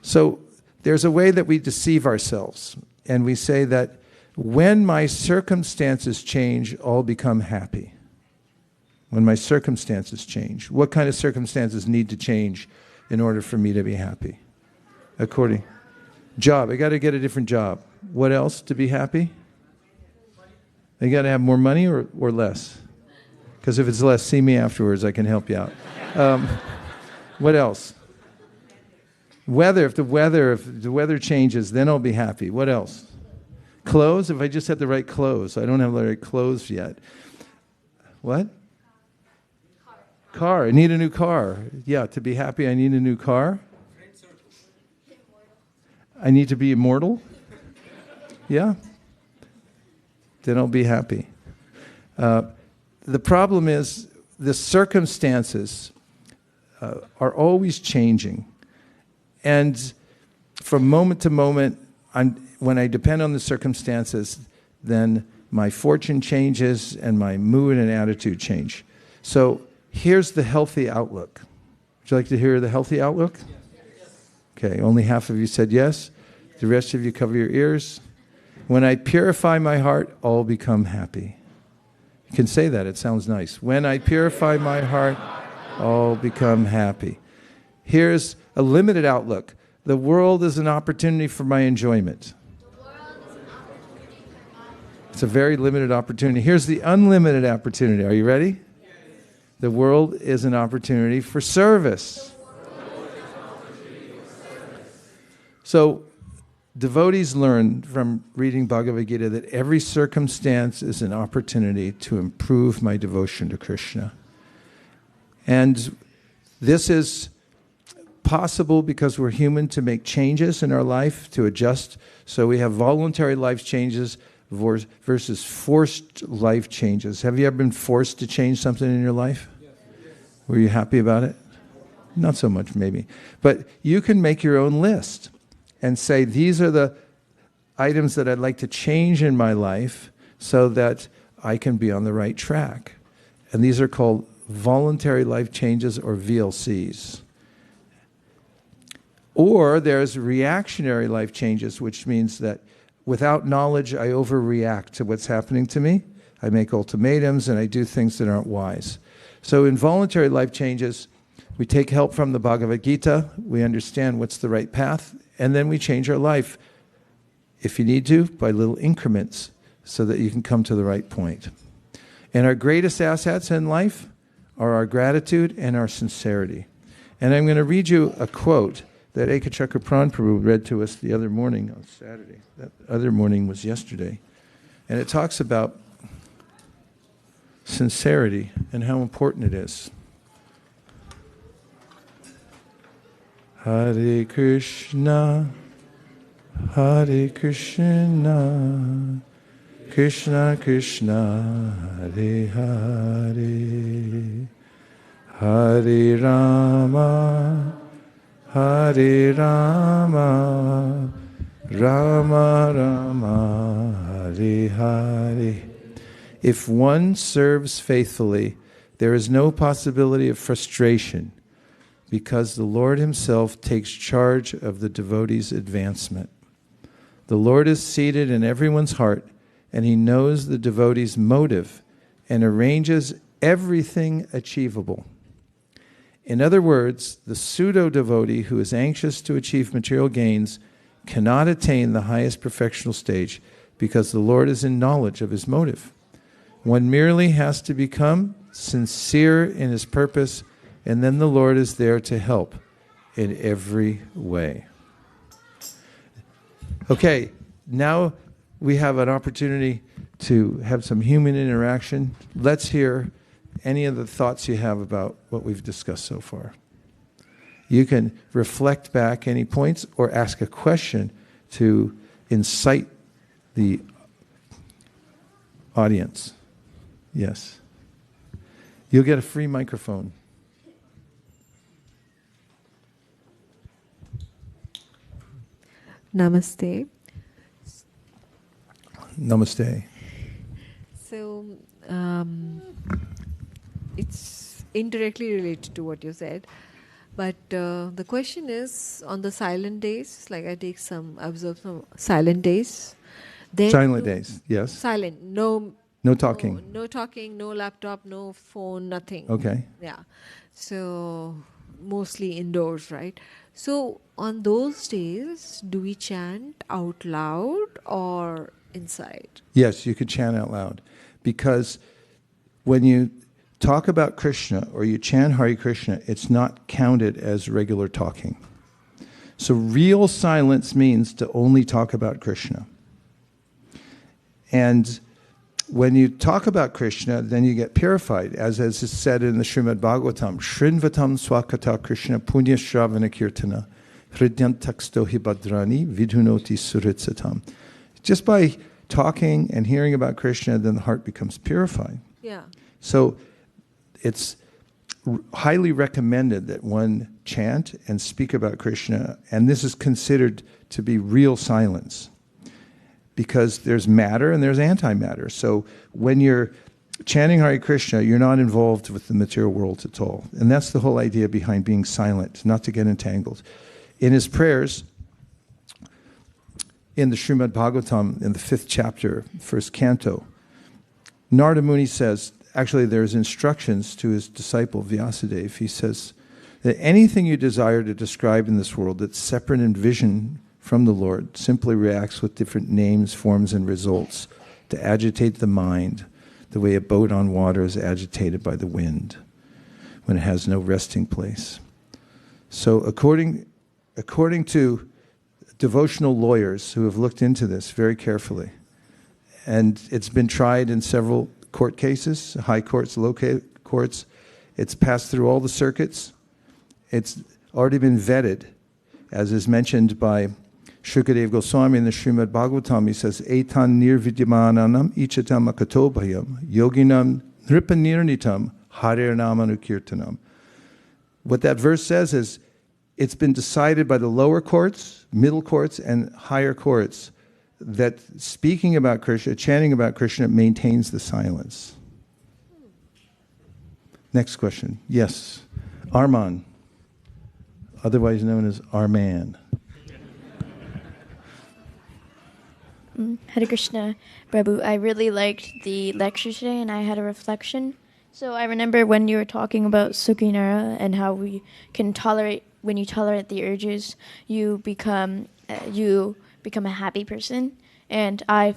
So there's a way that we deceive ourselves, and we say that when my circumstances change, I'll become happy. When my circumstances change. What kind of circumstances need to change in order for me to be happy? Job, I got to get a different job. What else to be happy? I got to have more money or less? Because if it's less, see me afterwards, I can help you out. What else? Weather, if the weather changes, then I'll be happy. What else? Clothes, if I just had the right clothes. I don't have the right clothes yet. What? Car, I need a new car. Yeah, to be happy, I need a new car. I need to be immortal. Yeah. Then I'll be happy. The problem is the circumstances are always changing. And from moment to moment, when I depend on the circumstances, then my fortune changes and my mood and attitude change. So here's the healthy outlook. Would you like to hear the healthy outlook? Okay, only half of you said yes. The rest of you cover your ears. When I purify my heart, I'll become happy. You can say that, it sounds nice. When I purify my heart, I'll become happy. Here's a limited outlook. The world is an opportunity for my enjoyment. It's a very limited opportunity. Here's the unlimited opportunity. Are you ready? The world is an opportunity for service. So, devotees learn from reading Bhagavad Gītā that every circumstance is an opportunity to improve my devotion to Krishna. And this is possible because we're human to make changes in our life, to adjust. So we have voluntary life changes versus forced life changes. Have you ever been forced to change something in your life? Were you happy about it? Not so much, maybe. But you can make your own list and say, these are the items that I'd like to change in my life so that I can be on the right track. And these are called voluntary life changes, or VLCs. Or there's reactionary life changes, which means that without knowledge, I overreact to what's happening to me. I make ultimatums and I do things that aren't wise. So in voluntary life changes, we take help from the Bhagavad Gītā, we understand what's the right path, and then we change our life, if you need to, by little increments, so that you can come to the right point. And our greatest assets in life are our gratitude and our sincerity. And I'm going to read you a quote that Ekachakra Prabhu read to us the other morning on Saturday. That other morning was yesterday. And it talks about sincerity and how important it is. Hare Krishna, Hare Krishna, Krishna Krishna, Hare Hare, Hare Rama, Hare Rama, Rama Rama, Hare Hare. If one serves faithfully, there is no possibility of frustration, because the Lord himself takes charge of the devotee's advancement. The Lord is seated in everyone's heart, and he knows the devotee's motive and arranges everything achievable. In other words, the pseudo-devotee who is anxious to achieve material gains cannot attain the highest perfectional stage because the Lord is in knowledge of his motive. One merely has to become sincere in his purpose, and then the Lord is there to help in every way. Okay, now we have an opportunity to have some human interaction. Let's hear any of the thoughts you have about what we've discussed so far. You can reflect back any points or ask a question to incite the audience. Yes. You'll get a free microphone. Namaste. Namaste. So, it's indirectly related to what you said. But the question is, on the silent days, like I observe some silent days. Then Silent days, yes. Silent, no talking. No talking, no laptop, no phone, nothing. Okay. Yeah. So, mostly indoors, right? So, on those days, do we chant out loud or inside? Yes, you could chant out loud. Because when you talk about Krishna or you chant Hare Krishna, it's not counted as regular talking. So real silence means to only talk about Krishna. And when you talk about Krishna, then you get purified, as is said in the Srimad Bhagavatam, Shrinvatam swakata Krishna punya shravana kirtana hridyantaksto hibadrani vidhunoti suritsatam. Just by talking and hearing about Krishna, then the heart becomes purified. Yeah. So it's highly recommended that one chant and speak about Krishna, and this is considered to be real silence, because there's matter and there's antimatter. So when you're chanting Hare Krishna, you're not involved with the material world at all. And that's the whole idea behind being silent, not to get entangled. In his prayers, in the Srimad Bhagavatam, in the 5th chapter, 1st canto, Narada Muni says, actually there's instructions to his disciple Vyasadeva. He says that anything you desire to describe in this world that's separate in vision from the Lord simply reacts with different names, forms, and results to agitate the mind, the way a boat on water is agitated by the wind when it has no resting place. So according to devotional lawyers who have looked into this very carefully, and it's been tried in several court cases, high courts, low courts, it's passed through all the circuits, it's already been vetted, as is mentioned by Shukadeva Goswami in the Srimad Bhagavatam. He says, Etan nirvidyamananam ichatam akatobhayam yoginam nripanirnitam harirnamanukirtanam. What that verse says is, it's been decided by the lower courts, middle courts, and higher courts that speaking about Krishna, chanting about Krishna, maintains the silence. Next question. Yes. Arman, otherwise known as Arman. Hare Krishna, Prabhu. I really liked the lecture today, and I had a reflection. So I remember when you were talking about Sukhinara and how we can tolerate, when you tolerate the urges, you become a happy person. And I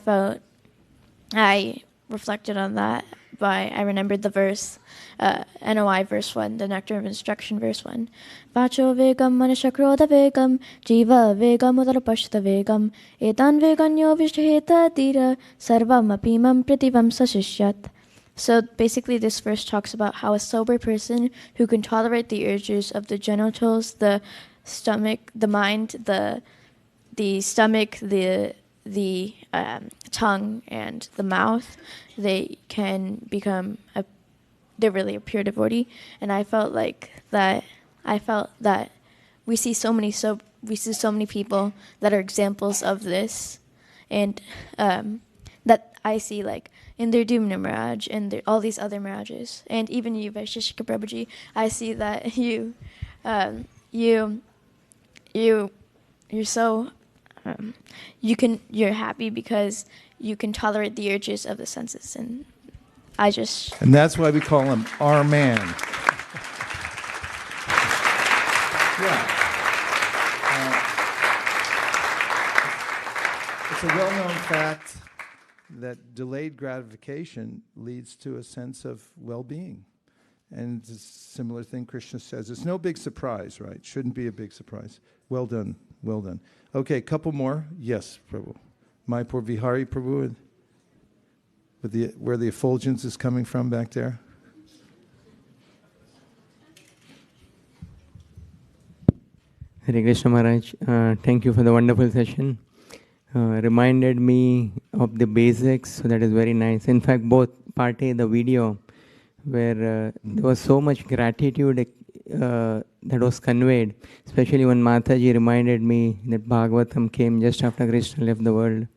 reflected on that I remembered the verse, NOI verse 1, the Nectar of Instruction verse 1. Vacho vegam manashakroda vegam, jiva vegam udarapashta vegam, etan veganyo vishtaheta dira, sarvam apimam prativam sashishyat. So basically this verse talks about how a sober person who can tolerate the urges of the genitals, the stomach, the mind, the stomach, the tongue, and the mouth, they can become they're really a pure devotee. And I felt that we see so many people that are examples of this, and that I see like in their Dhumna Maharaj and all these other Maharajas, and even you, Vaisesika Prabhuji, I see that you're so you're happy because you can tolerate the urges of the senses, and that's why we call him our man. delayed gratification leads to a sense of well-being. And it's a similar thing Krishna says. It's no big surprise, right? Shouldn't be a big surprise. Well done, well done. Okay, couple more. Yes, Prabhu. Mayapur Vihari Prabhu, with where the effulgence is coming from back there. Hare Krishna Maharaj, thank you for the wonderful session. Reminded me of the basics, so that is very nice. In fact, both Parte, the video, where there was so much gratitude that was conveyed, especially when Mataji reminded me that Bhagavatam came just after Krishna left the world.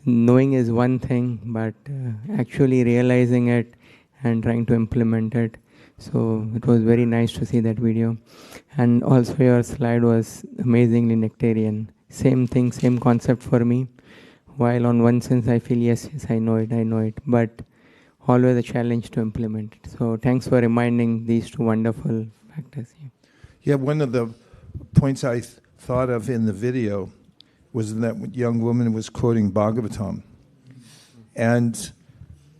Knowing is one thing, but actually realizing it and trying to implement it. So it was very nice to see that video. And also your slide was amazingly nectarian. Same thing, same concept for me. While on one sense I feel, yes, I know it, but always a challenge to implement it. So thanks for reminding these two wonderful factors. Yeah, one of the points I thought of in the video was that young woman was quoting Bhagavatam. And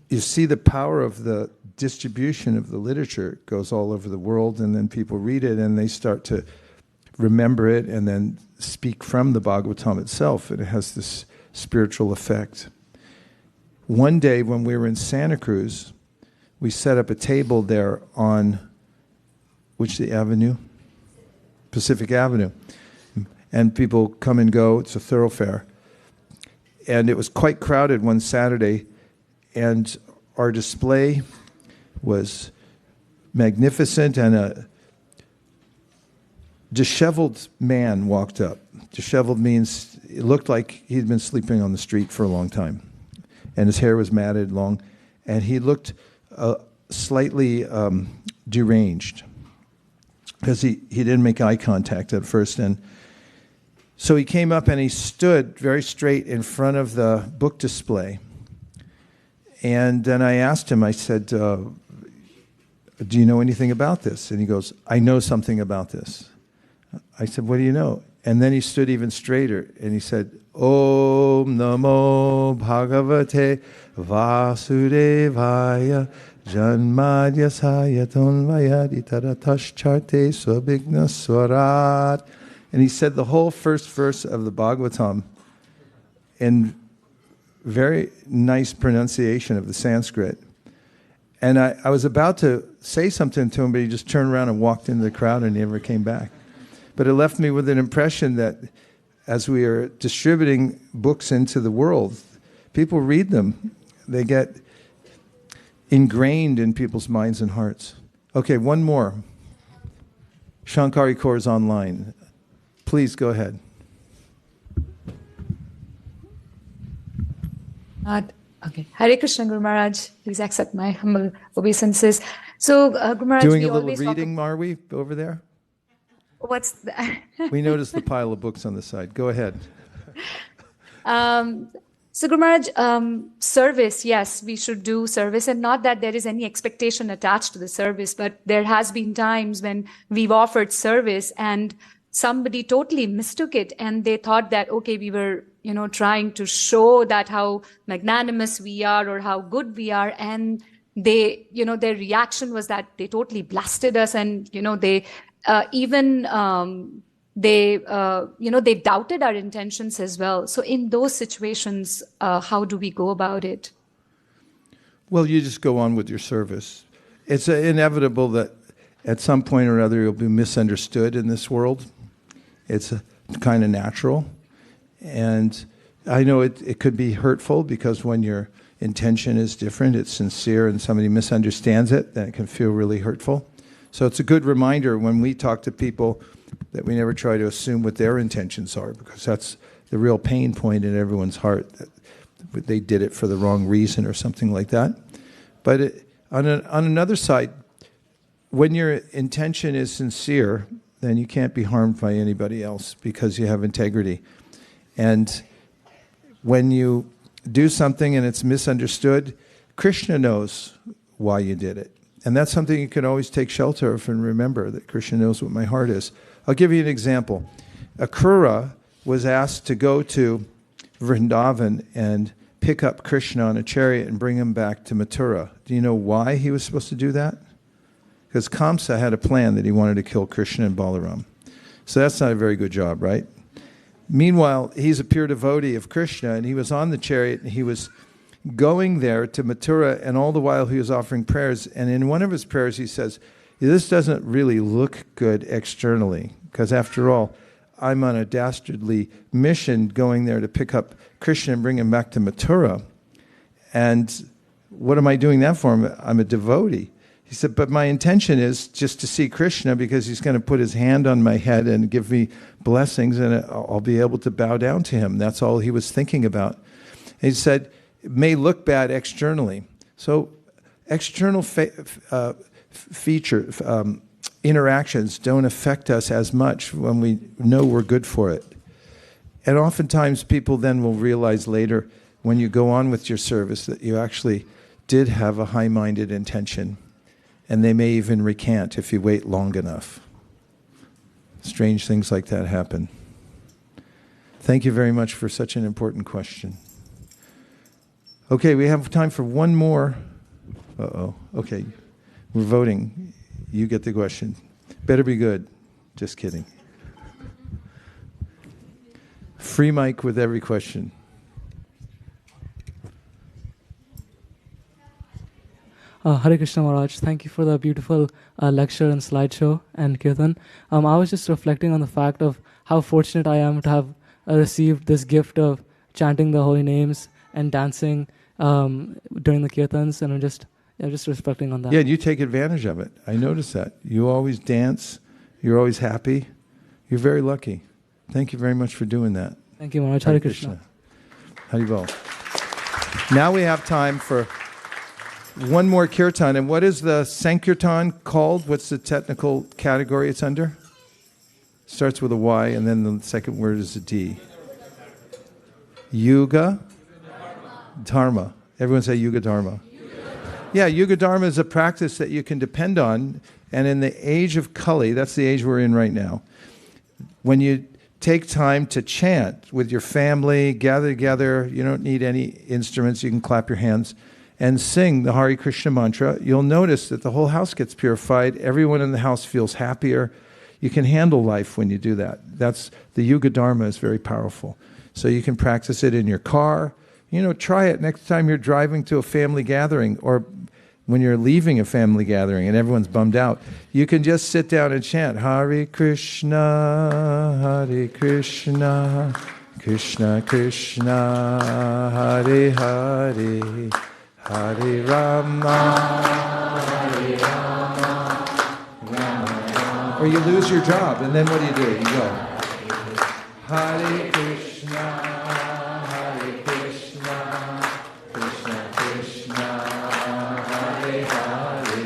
you see the power of the distribution of the literature. It goes all over the world, and then people read it and they start to remember it and then speak from the Bhagavatam itself, and it has this spiritual effect. One day when we were in Santa Cruz, we set up a table there on, which the avenue? Pacific Avenue. And people come and go, it's a thoroughfare. And it was quite crowded one Saturday, and our display was magnificent, and a disheveled man walked up. Disheveled means it looked like he'd been sleeping on the street for a long time. And his hair was matted long, and he looked slightly deranged because he didn't make eye contact at first. And so he came up and he stood very straight in front of the book display. And then I asked him, I said, do you know anything about this? And he goes, I know something about this. I said, what do you know? And then he stood even straighter and he said, Om Namo Bhagavate Vasudevaya Janmadyasaya Tonvayadi Taratascharte Swabhigna Swarat. And he said the whole first verse of the Bhagavatam in very nice pronunciation of the Sanskrit. And I was about to say something to him, but he just turned around and walked into the crowd and never came back. But it left me with an impression that as we are distributing books into the world, people read them. They get ingrained in people's minds and hearts. Okay, one more. Shankari Kaur is online. Please go ahead. Okay. Hare Krishna, Guru Maharaj. Please accept my humble obeisances. So, Guru Maharaj, doing a little reading, are we, over there? What's that? We noticed the pile of books on the side. Go ahead. So, Guru Maharaj, service, yes, we should do service, and not that there is any expectation attached to the service, but there has been times when we've offered service and somebody totally mistook it, and they thought that, okay, we were, trying to show that how magnanimous we are or how good we are, and they, their reaction was that they totally blasted us, and, they they doubted our intentions as well. So in those situations, how do we go about it? Well, you just go on with your service. It's inevitable that at some point or other you'll be misunderstood in this world. It's kind of natural. And I know it could be hurtful because when your intention is different, it's sincere, and somebody misunderstands it, then it can feel really hurtful. So it's a good reminder when we talk to people that we never try to assume what their intentions are, because that's the real pain point in everyone's heart, that they did it for the wrong reason or something like that. But on another side, when your intention is sincere, then you can't be harmed by anybody else because you have integrity. And when you do something and it's misunderstood, Krishna knows why you did it. And that's something you can always take shelter of and remember, that Krishna knows what my heart is. I'll give you an example. Akrura was asked to go to Vrindavan and pick up Krishna on a chariot and bring him back to Mathura. Do you know why he was supposed to do that? Because Kamsa had a plan that he wanted to kill Krishna and Balaram. So that's not a very good job, right? Meanwhile, he's a pure devotee of Krishna, and he was on the chariot, and he was going there to Mathura, and all the while he was offering prayers. And in one of his prayers he says, this doesn't really look good externally, because after all, I'm on a dastardly mission going there to pick up Krishna and bring him back to Mathura. And what am I doing that for? I'm a devotee. He said, but my intention is just to see Krishna because he's going to put his hand on my head and give me blessings and I'll be able to bow down to him. That's all he was thinking about. And he said, it may look bad externally. So external interactions don't affect us as much when we know we're good for it. And oftentimes people then will realize later when you go on with your service that you actually did have a high-minded intention. And they may even recant if you wait long enough. Strange things like that happen. Thank you very much for such an important question. Okay, we have time for one more. Okay, we're voting. You get the question. Better be good. Just kidding. Free mic with every question. Hare Krishna Maharaj, thank you for the beautiful lecture and slideshow and kirtan. I was just reflecting on the fact of how fortunate I am to have received this gift of chanting the holy names and dancing during the kirtans, and I'm just reflecting on that. Yeah, you take advantage of it. I notice that. You always dance. You're always happy. You're very lucky. Thank you very much for doing that. Thank you, Maharaj. Hare Krishna. Haribol. Now we have time for one more kirtan. And what is the Sankirtan called? What's the technical category it's under? Starts with a Y, and then the second word is a D. Yuga Dharma. Everyone say Yuga Dharma. Yeah, Yuga Dharma is a practice that you can depend on. And in the age of Kali, that's the age we're in right now, when you take time to chant with your family, gather together, you don't need any instruments, you can clap your hands, and sing the Hare Krishna mantra, you'll notice that the whole house gets purified. Everyone in the house feels happier. You can handle life when you do that. That's the Yuga Dharma is very powerful. So you can practice it in your car. Try it next time you're driving to a family gathering or when you're leaving a family gathering and everyone's bummed out. You can just sit down and chant Hare Krishna, Krishna Krishna, Hare Hare, Hare Rama, Hare Rama, Rama. Or you lose your job, and then what do? You go, Hare Krishna, Hare Krishna, Krishna Krishna, Hare Hare,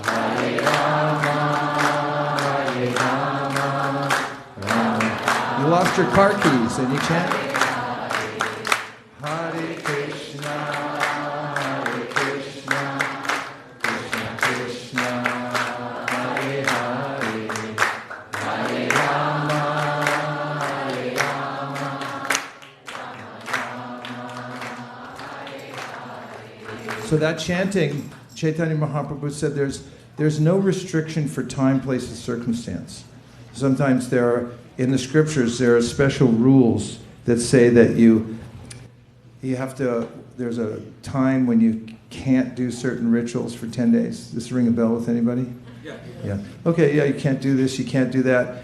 Hare Rama, Hare Rama, Rama. You lost your car keys, and you can't. Hare Krishna. So that chanting, Chaitanya Mahaprabhu said there's no restriction for time, place, and circumstance. Sometimes in the scriptures, there are special rules that say that you have to, there's a time when you can't do certain rituals for 10 days. Does this ring a bell with anybody? Yeah. Okay, yeah, you can't do this, you can't do that.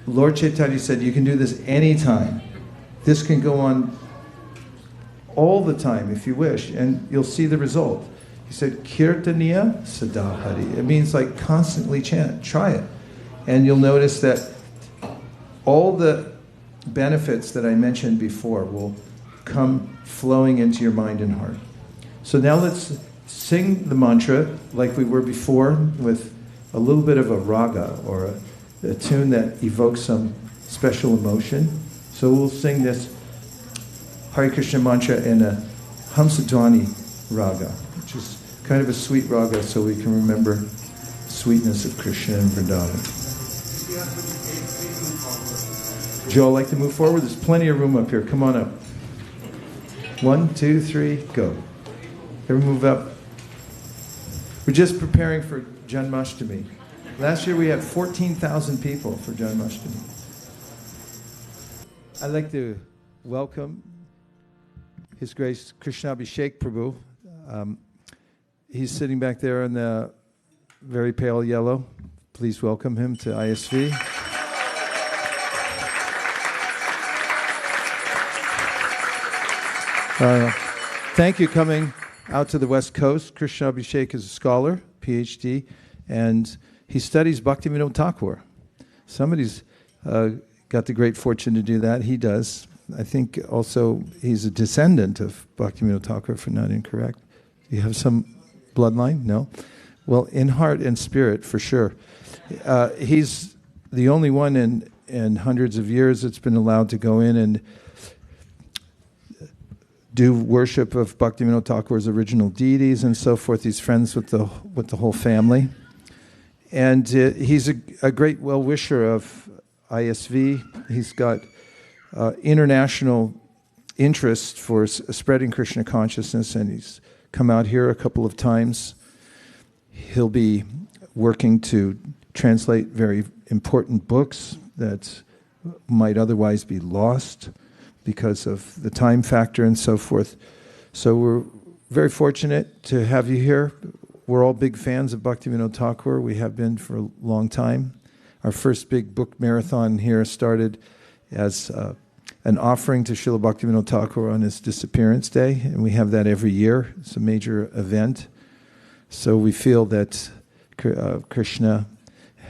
Lord Chaitanya said you can do this anytime. This can go on all the time if you wish, and you'll see the result. He said, Kirtaniya Sadahari. It means like constantly chant. Try it. And you'll notice that all the benefits that I mentioned before will come flowing into your mind and heart. So now let's sing the mantra like we were before with a little bit of a raga or a tune that evokes some special emotion. So we'll sing this Hare Krishna mantra in a Hamsadwani raga, which is kind of a sweet raga so we can remember the sweetness of Krishna and Vrindavan. Would you all like to move forward? There's plenty of room up here. Come on up. 1, 2, 3, go. Everyone move up. We're just preparing for Janmashtami. Last year we had 14,000 people for Janmashtami. I'd like to welcome His Grace Kṛṣṇa Abhishek Prabhu. He's sitting back there in the very pale yellow. Please welcome him to ISV. Thank you coming out to the West Coast. Kṛṣṇa Abhishek is a scholar, PhD, and he studies Bhaktivinoda Thakur. Somebody's got the great fortune to do that. He does. I think also he's a descendant of Bhaktivinoda Thakur, if I'm not incorrect. Do you have some bloodline? No? Well, in heart and spirit, for sure. He's the only one in hundreds of years that's been allowed to go in and do worship of Bhaktivinoda Thakur's original deities and so forth. He's friends with the whole family. And he's a great well-wisher of ISV. He's got international interest for spreading Krishna consciousness, and he's come out here a couple of times. He'll be working to translate very important books that might otherwise be lost because of the time factor and so forth. So we're very fortunate to have you here. We're all big fans of Bhaktivinoda Thakur. We have been for a long time. Our first big book marathon here started as an offering to Srila Bhaktivinoda Thakur on his disappearance day, and we have that every year. It's a major event. So we feel that Kṛṣṇa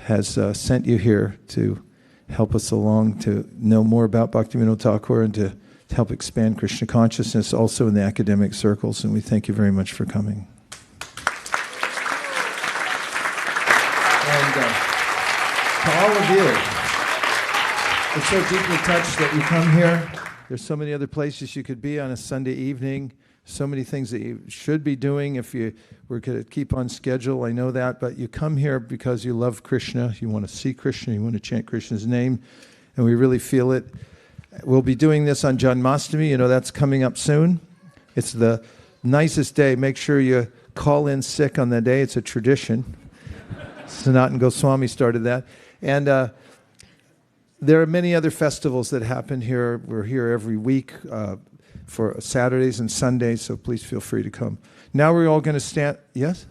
has sent you here to help us along to know more about Bhaktivinoda Thakur and to help expand Krishna consciousness also in the academic circles, and we thank you very much for coming. And to all of you, it's so deeply touched that you come here. There's so many other places you could be on a Sunday evening, so many things that you should be doing if you were to keep on schedule, I know that, but you come here because you love Krishna, you want to see Krishna, you want to chant Krishna's name, and we really feel it. We'll be doing this on Janmashtami, that's coming up soon. It's the nicest day. Make sure you call in sick on that day. It's a tradition. Sanatana Goswami started that. And there are many other festivals that happen here. We're here every week for Saturdays and Sundays, so please feel free to come. Now we're all going to stand. Yes?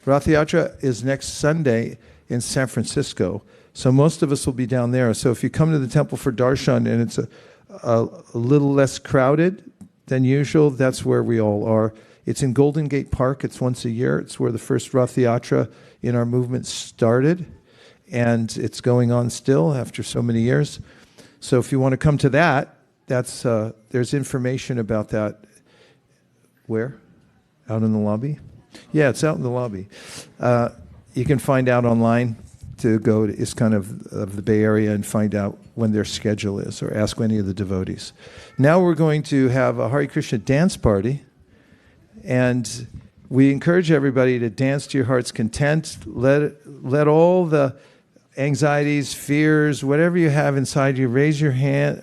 Rath Yatra is next Sunday in San Francisco, so most of us will be down there. So if you come to the temple for darshan and it's a little less crowded than usual, that's where we all are. It's in Golden Gate Park. It's once a year. It's where the first Rath Yatra in our movement started, and it's going on still after so many years. So if you want to come to that, there's information about that. Where? Out in the lobby? Yeah, it's out in the lobby. You can find out online to go to ISKCON of the Bay Area and find out when their schedule is, or ask any of the devotees. Now we're going to have a Hare Krishna dance party, and we encourage everybody to dance to your heart's content. Let all the anxieties, fears, whatever you have inside you, raise your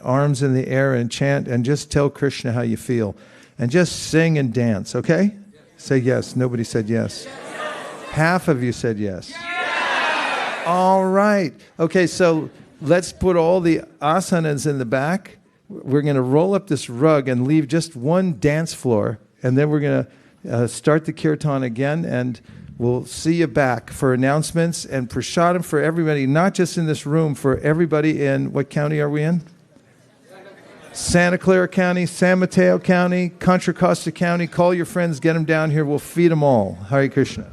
arms in the air and chant and just tell Krishna how you feel. And just sing and dance, okay? Yes. Say yes. Nobody said yes. Yes. Half of you said yes. Yes. All right. Okay, so let's put all the asanas in the back. We're going to roll up this rug and leave just one dance floor. And then we're going to start the kirtan again, and we'll see you back for announcements and prasadam for everybody, not just in this room, for everybody in, what county are we in? Santa Clara County, San Mateo County, Contra Costa County. Call your friends, get them down here. We'll feed them all. Hare Krishna.